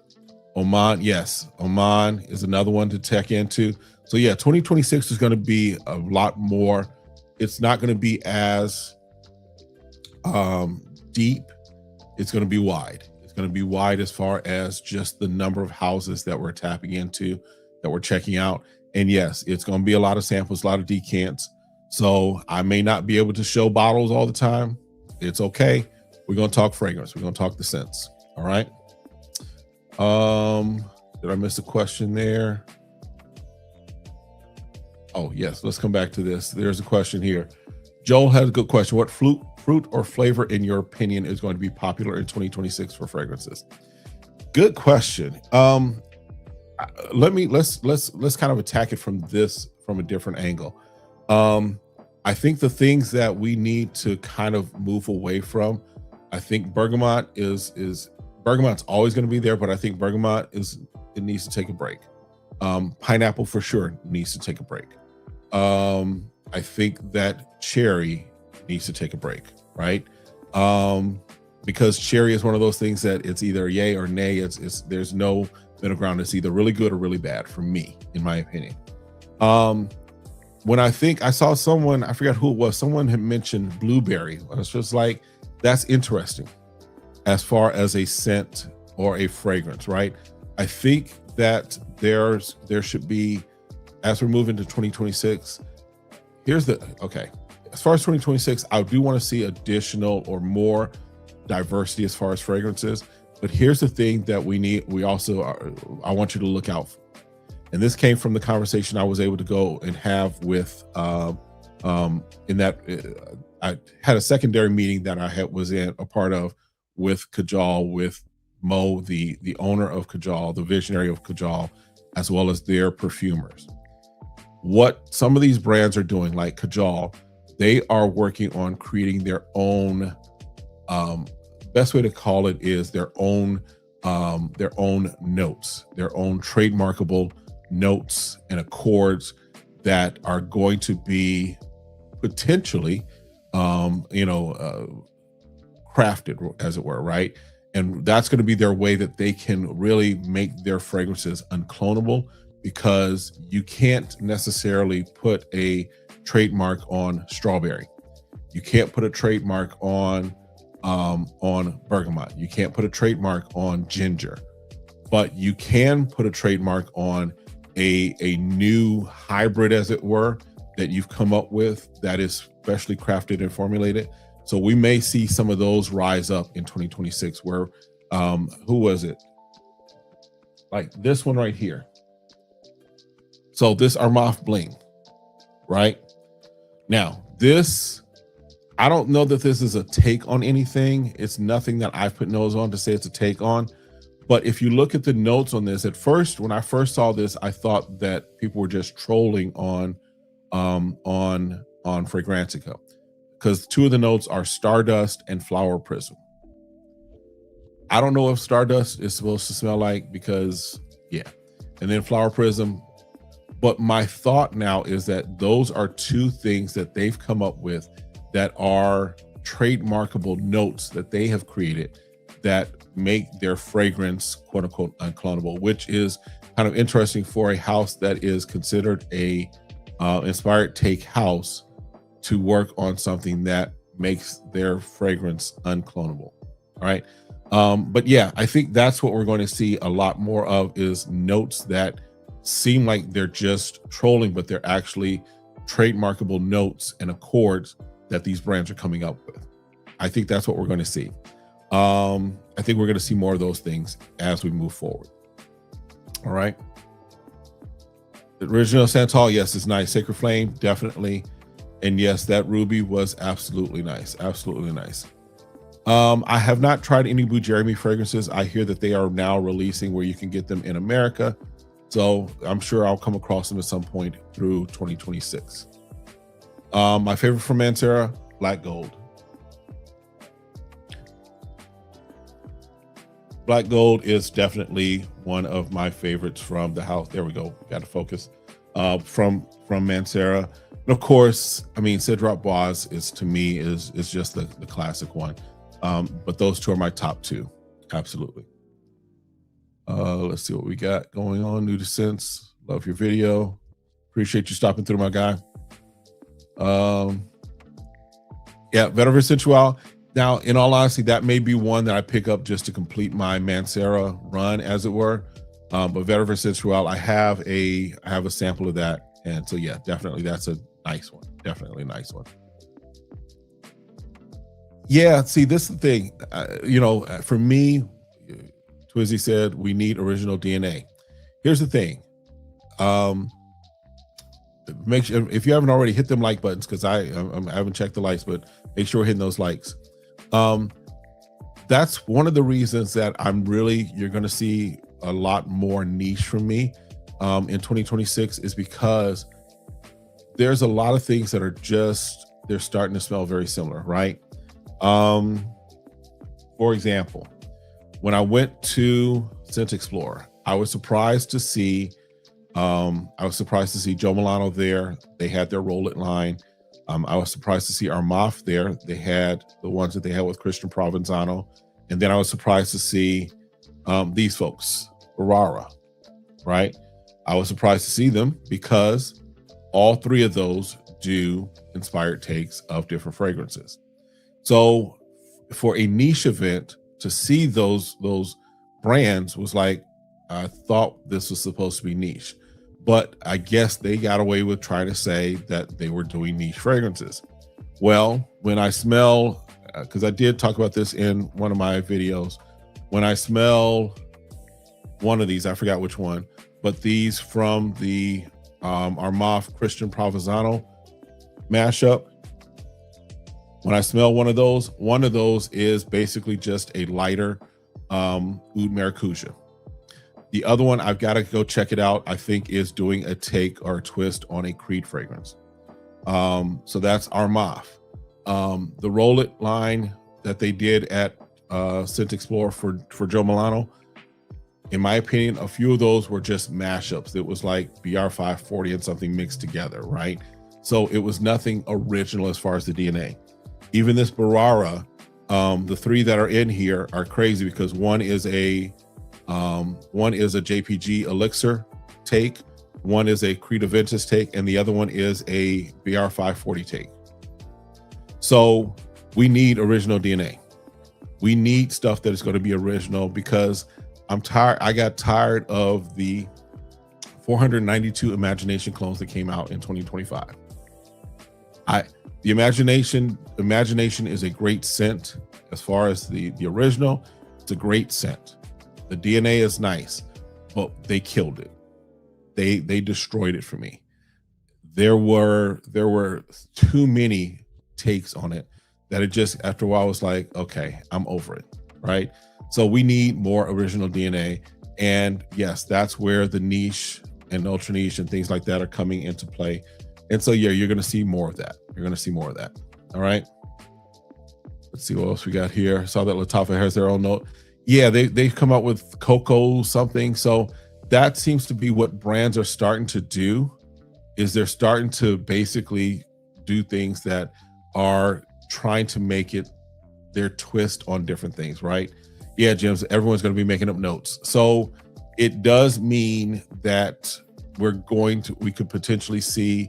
Oman. Yes. Oman is another one to check into. So yeah, 2026 is going to be a lot more. It's not going to be as deep. It's going to be wide. It's going to be wide as far as just the number of houses that we're tapping into, that we're checking out. And yes, it's going to be a lot of samples, a lot of decants. So I may not be able to show bottles all the time. It's okay. We're going to talk fragrance. We're going to talk the scents. All right. Did I miss a question there? Oh, yes. Let's come back to this. There's a question here. Joel has a good question. What fruit or flavor, in your opinion, is going to be popular in 2026 for fragrances? Good question. Let's kind of attack it from a different angle. I think the things that we need to kind of move away from, I think bergamot bergamot's always going to be there, but I think bergamot it needs to take a break. Pineapple for sure needs to take a break. I think that cherry needs to take a break, right? Because cherry is one of those things that it's either yay or nay. There's no middle ground. It's either really good or really bad for me, in my opinion. When I saw someone, I forgot who it was, someone had mentioned blueberry. I was just like, that's interesting as far as a scent or a fragrance, right? I think that there should be, as we're moving to 2026, as far as 2026, I do want to see additional or more diversity as far as fragrances. But here's the thing that I want you to look out for. And this came from the conversation I was able to go and have with, I had a secondary meeting that I was a part of with Kajal, with Mo, the owner of Kajal, the visionary of Kajal, as well as their perfumers. What some of these brands are doing, like Kajal, they are working on creating their own, best way to call it is their own notes, their own trademarkable notes and accords that are going to be potentially, crafted, as it were, right? And that's going to be their way that they can really make their fragrances unclonable, because you can't necessarily put a trademark on strawberry. You can't put a trademark on bergamot. You can't put a trademark on ginger, but you can put a trademark on a new hybrid, as it were, that you've come up with that is specially crafted and formulated. So we may see some of those rise up in 2026 where, who was it? Like this one right here. So this Armaf Bling, right? Now this, I don't know that this is a take on anything. It's nothing that I've put nose on to say it's a take on. But if you look at the notes on this, at first, when I first saw this, I thought that people were just trolling on Fragrantica, because two of the notes are Stardust and Flower Prism. I don't know if Stardust is supposed to smell like, because yeah, and then Flower Prism. But my thought now is that those are two things that they've come up with that are trademarkable notes that they have created that make their fragrance, quote unquote, unclonable, which is kind of interesting for a house that is considered a inspired take house to work on something that makes their fragrance unclonable. All right. But yeah, I think that's what we're going to see a lot more of, is notes that seem like they're just trolling, but they're actually trademarkable notes and accords that these brands are coming up with. I think that's what we're going to see. I think we're going to see more of those things as we move forward. All right. The original Santal, yes, is nice. Sacred Flame, definitely. And yes, that Ruby was absolutely nice. Absolutely nice. I have not tried any Blue Jeremy fragrances. I hear that they are now releasing where you can get them in America. So I'm sure I'll come across them at some point through 2026. My favorite from Mancera, Black Gold. Black Gold is definitely one of my favorites from the house. There we go. Got to focus. From Mancera. And of course, I mean, Cedroc Bois is, to me, is just the classic one. But those two are my top two. Absolutely. Let's see what we got going on. New to Sense. Love your video. Appreciate you stopping through, my guy. Yeah, Vetiver Sensual. Now, in all honesty, that may be one that I pick up just to complete my Mancera run, as it were. But Vetiver Sensual, I have a sample of that. And so, yeah, definitely that's a nice one. Definitely a nice one. Yeah, see, this is the thing. You know, for me, Twizzy said we need original DNA. Here's the thing. Make sure, if you haven't already, hit them like buttons, because I haven't checked the likes, but make sure we're hitting those likes. That's one of the reasons that you're going to see a lot more niche from me in 2026, is because there's a lot of things that are they're starting to smell very similar, right? For example, when I went to Scent Explorer, I was surprised to see Joe Milano there. They had their Roll It line. I was surprised to see Armaf there. They had the ones that they had with Christian Provenzano. And then I was surprised to see these folks, Barara, right? I was surprised to see them because all three of those do inspired takes of different fragrances. So for a niche event, to see those brands was like, I thought this was supposed to be niche. But I guess they got away with trying to say that they were doing niche fragrances. Well, when I smell, because I did talk about this in one of my videos, when I smell one of these, I forgot which one, but these from the Armaf Christian Provenzano mashup, when I smell one of those is basically just a lighter Oud Maracuja. The other one, I've got to go check it out, I think is doing a take or a twist on a Creed fragrance. So that's Armaf. The Roll It line that they did at Scent Explorer for Joe Milano, in my opinion, a few of those were just mashups. It was like BR540 and something mixed together, right? So it was nothing original as far as the DNA. Even this Barara, the three that are in here are crazy, because one is a JPG Elixir take, one is a Creed Aventus take, and the other one is a BR540 take. So we need original DNA. We need stuff that is going to be original, because I'm tired. I got tired of the 492 Imagination clones that came out in 2025. The Imagination is a great scent. As far as the original, it's a great scent. The DNA is nice, but they killed it. They destroyed it for me. There were too many takes on it that it just, after a while, was like, okay, I'm over it, right? So we need more original DNA. And yes, that's where the niche and ultra niche and things like that are coming into play. And so, yeah, you're going to see more of that. You're going to see more of that. All right. Let's see what else we got here. I saw that Lattafa has their own note. Yeah, they've come out with cocoa something. So that seems to be what brands are starting to do, is they're starting to basically do things that are trying to make it their twist on different things, right? Yeah, James, everyone's going to be making up notes. So it does mean that we could potentially see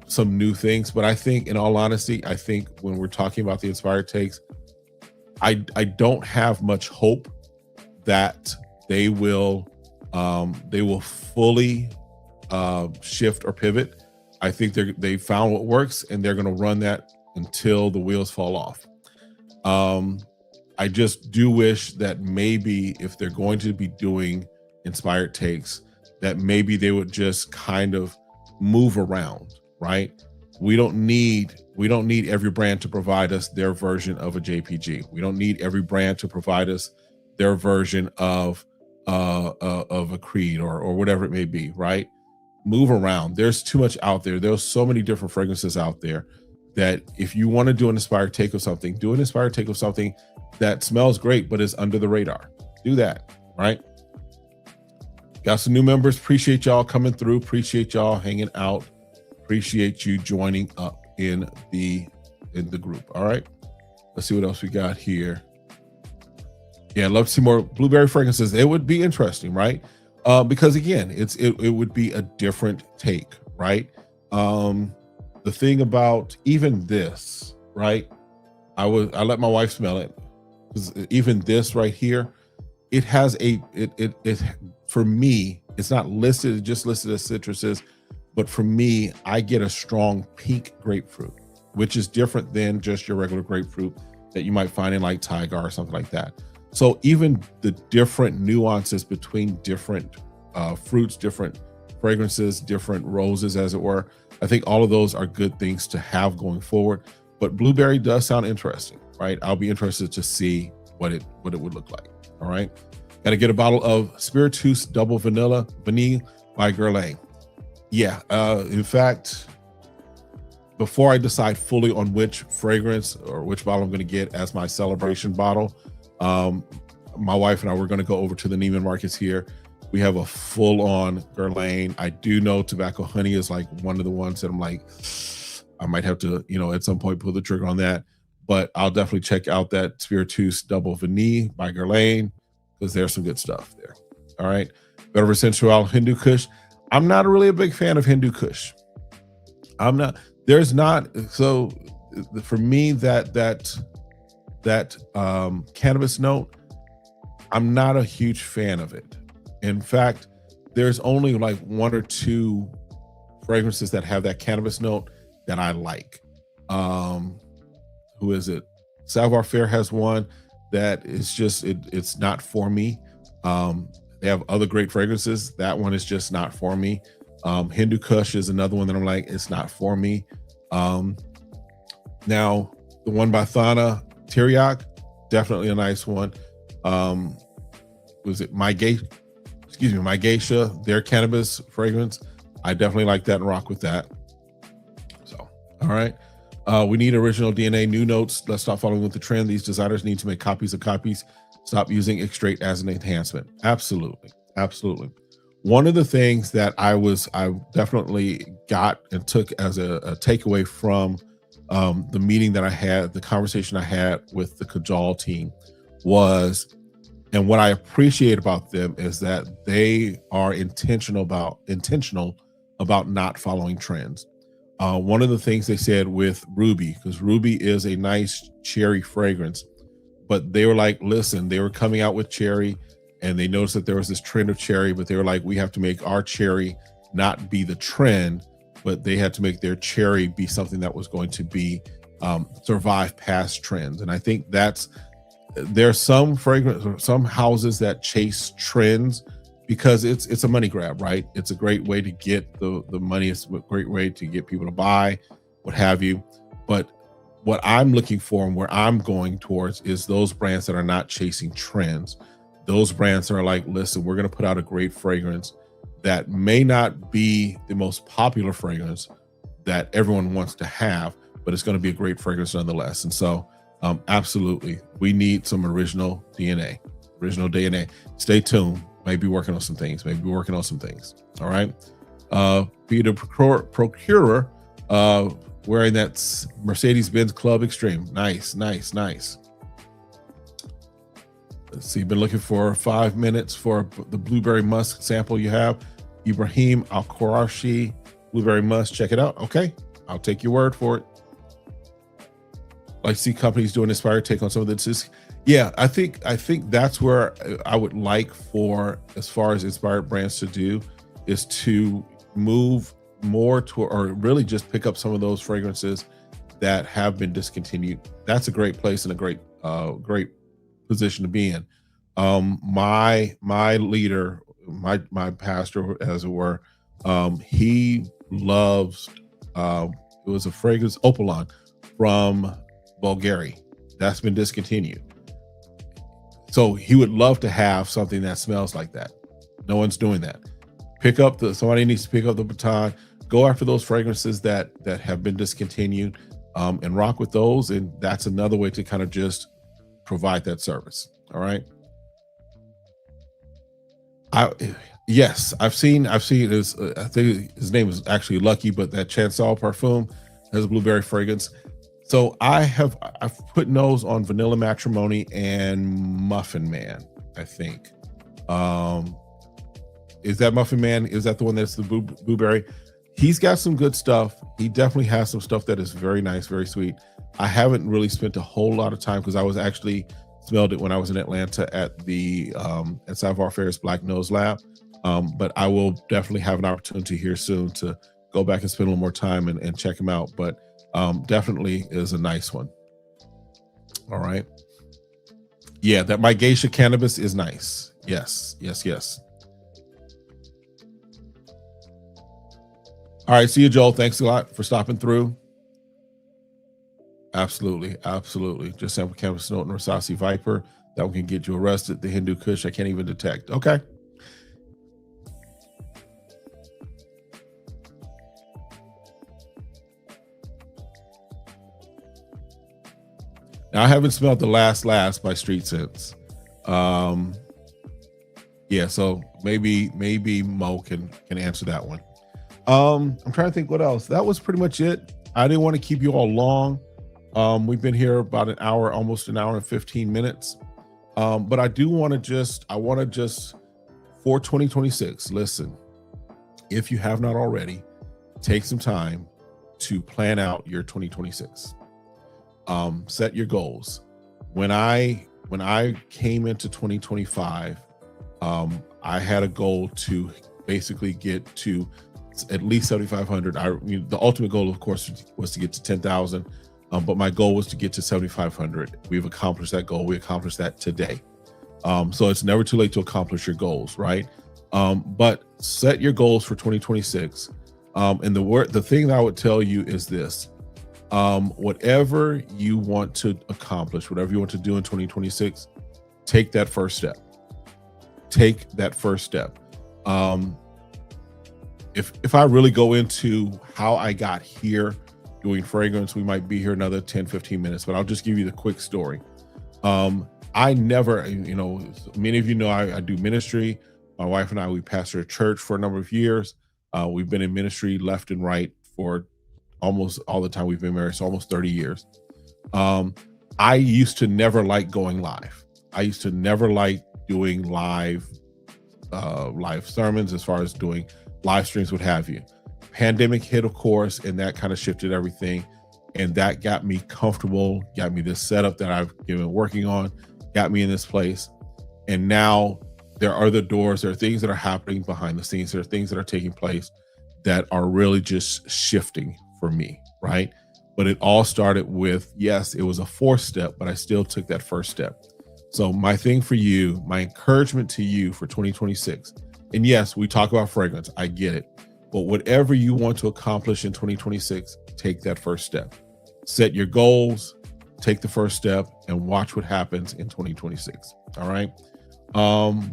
some new things. But I think, in all honesty, I think when we're talking about the inspired takes, I don't have much hope that they will fully shift or pivot. I think they found what works, and they're going to run that until the wheels fall off. I just do wish that maybe if they're going to be doing inspired takes, that maybe they would just kind of move around, right? We don't need every brand to provide us their version of a JPG. We don't need every brand to provide us their version of a Creed or whatever it may be, right? Move around. There's too much out there. There's so many different fragrances out there that if you want to do an inspired take of something, do an inspired take of something that smells great but is under the radar. Do that, right? Got some new members. Appreciate y'all coming through. Appreciate y'all hanging out. appreciate you joining up in the group. All right, let's see what else we got here. Yeah, I'd love to see more blueberry fragrances. It would be interesting, right? Because again, it would be a different take, right? The thing about even this, right? I let my wife smell it, because even this right here, it has it for me, it's not listed, just listed as citruses, but for me, I get a strong pink grapefruit, which is different than just your regular grapefruit that you might find in like Tiger or something like that. So even the different nuances between different fruits, different fragrances, different roses, as it were, I think all of those are good things to have going forward. But blueberry does sound interesting, right? I'll be interested to see what it would look like. All right. Got to get a bottle of Spirituous Double Vanilla by Guerlain. Yeah. In fact, before I decide fully on which fragrance or which bottle I'm going to get as my celebration bottle, my wife and I were going to go over to the Neiman Marcus here. We have a full-on Guerlain. I do know Tobacco Honey is like one of the ones that I'm like, I might have to, at some point pull the trigger on that. But I'll definitely check out that Spirituous Double Vanille by Guerlain, because there's some good stuff there. All right. Vetiver Sensual Hindu Kush. I'm not really a big fan of Hindu Kush. I'm not. There's not. So for me, that cannabis note, I'm not a huge fan of it. In fact, there's only like one or two fragrances that have that cannabis note that I like. Who is it? Savoir Faire has one that is just, it's not for me. They have other great fragrances. That one is just not for me. Hindu Kush is another one that I'm like, it's not for me. Now the one by Thana, Teriak, definitely a nice one. Was it My Geisha, their cannabis fragrance? I definitely like that and rock with that. So, all right. We need original DNA, new notes. Let's stop following with the trend. These designers need to make copies of copies. Stop using extrait as an enhancement. Absolutely. Absolutely. One of the things that I definitely got and took as a takeaway from the meeting that I had, the conversation I had with the Kajal team was, and what I appreciate about them is that they are intentional about not following trends. One of the things they said with Ruby, because Ruby is a nice cherry fragrance, but they were like, listen, they were coming out with cherry and they noticed that there was this trend of cherry, but they were like, we have to make our cherry not be the trend, but they had to make their cherry be something that was going to be survive past trends. And I think there's some fragrance or some houses that chase trends because it's a money grab, right? It's a great way to get the money. It's a great way to get people to buy, what have you. But what I'm looking for and where I'm going towards is those brands that are not chasing trends. Those brands that are like, listen, we're going to put out a great fragrance that may not be the most popular fragrance that everyone wants to have, but it's going to be a great fragrance nonetheless. And so absolutely, we need some original DNA. Stay tuned. Maybe working on some things. All right. Peter Procurer wearing that Mercedes-Benz Club Extreme. Nice. Let's see. Been looking for 5 minutes for the blueberry musk sample you have. Ibrahim Al-Qurashi blueberry musk. Check it out. Okay. I'll take your word for it. Like, see companies doing inspired take on some of this. Yeah, I think that's where I would like for, as far as inspired brands to do, is to move more to, or really just pick up some of those fragrances that have been discontinued. That's a great place and a great position to be in. My leader, my pastor, as it were, he loves, it was a fragrance, Opalon, from Bulgari. That's been discontinued. So he would love to have something that smells like that. No one's doing that. Somebody needs to pick up the baton, go after those fragrances that have been discontinued, and rock with those. And that's another way to kind of just provide that service. All right. Yes, I've seen his. I think his name is actually Lucky, but that Chancel parfum has a blueberry fragrance. So I've put nose on Vanilla Matrimony and Muffin Man. I think. Um, is that Muffin Man? Is that the one that's the blueberry? He's got some good stuff. He definitely has some stuff that is very nice, very sweet. I haven't really spent a whole lot of time because I was actually smelled it when I was in Atlanta at the at Savoir Fair's Black Nose Lab. But I will definitely have an opportunity here soon to go back and spend a little more time and check him out. But definitely is a nice one. All right. Yeah, that my geisha cannabis is nice. Yes, yes, yes. All right. See you, Joel. Thanks a lot for stopping through. Absolutely. Absolutely. Just sample cannabis note and Rasasi Viper. That one can get you arrested. The Hindu Kush, I can't even detect. Okay. Now, I haven't smelled the last by Street Sense. Um, yeah, so maybe Mo can answer that one. I'm trying to think what else. That was pretty much it. I didn't want to keep you all long. We've been here about an hour, almost an hour and 15 minutes. But I want to just for 2026, listen, if you have not already, take some time to plan out your 2026. Set your goals. When I came into 2025, I had a goal to basically get to at least 7,500. The ultimate goal, of course, was to get to 10,000. But my goal was to get to 7,500. We've accomplished that goal. We accomplished that today. So it's never too late to accomplish your goals, right? But set your goals for 2026. And the thing that I would tell you is this: whatever you want to accomplish, whatever you want to do in 2026, take that first step. Take that first step. If I really go into how I got here doing fragrance, we might be here another 10, 15 minutes, but I'll just give you the quick story. I never, many of you know I do ministry. My wife and I, we pastor a church for a number of years. We've been in ministry left and right for almost all the time we've been married, so almost 30 years. I used to never like going live. I used to never like doing live sermons, as far as doing live streams, what have you. Pandemic hit, of course, and that kind of shifted everything. And that got me comfortable, got me this setup that I've been working on, got me in this place. And now there are the doors, there are things that are happening behind the scenes, there are things that are taking place that are really just shifting for me, right? But it all started with, yes, it was a fourth step, but I still took that first step. So my thing for you, my encouragement to you for 2026, and yes, we talk about fragrance, I get it. But whatever you want to accomplish in 2026, take that first step. Set your goals, take the first step, and watch what happens in 2026. All right.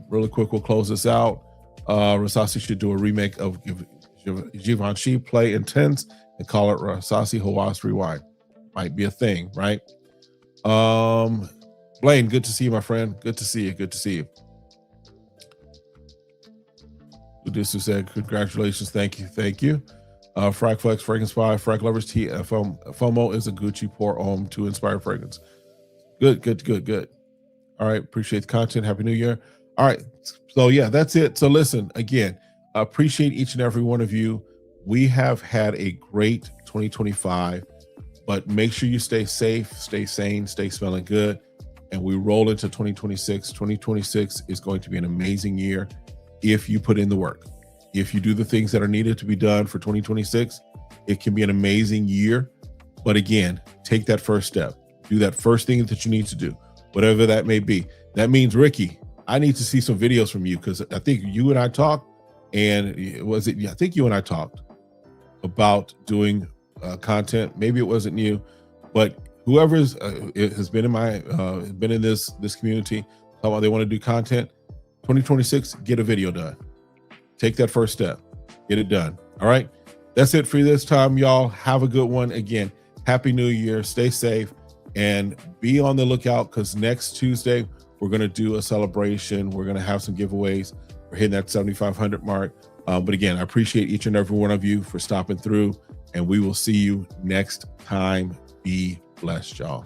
Really quick, we'll close this out. Rasasi should do a remake of Givenchy Play Intense and call it Rasasi Hawass Rewind. Might be a thing, right? Blaine, good to see you, my friend. Good to see you. Good to see you. Udisu said, congratulations. Thank you. Thank you. Frag Flex, Fragrance Spy, Frag Lovers Tea, FOMO is a Gucci Pour Homme to inspire fragrance. Good, good, good, good. All right. Appreciate the content. Happy New Year. All right. So yeah, that's it. So listen, again, appreciate each and every one of you. We have had a great 2025, but make sure you stay safe, stay sane, stay smelling good. And we roll into 2026. 2026 is going to be an amazing year if you put in the work. If you do the things that are needed to be done for 2026, it can be an amazing year. But again, take that first step. Do that first thing that you need to do, whatever that may be. That means, Ricky, I need to see some videos from you, because I think you and I talked, and I think you and I talked about doing content. Maybe it wasn't you, but whoever has been in this community, talking about they want to do content, 2026, get a video done. Take that first step, get it done. All right. That's it for this time, y'all. Have a good one. Again, Happy New Year. Stay safe and be on the lookout, because next Tuesday, we're going to do a celebration. We're going to have some giveaways. We're hitting that 7,500 mark. But again, I appreciate each and every one of you for stopping through, and we will see you next time. Be blessed, y'all.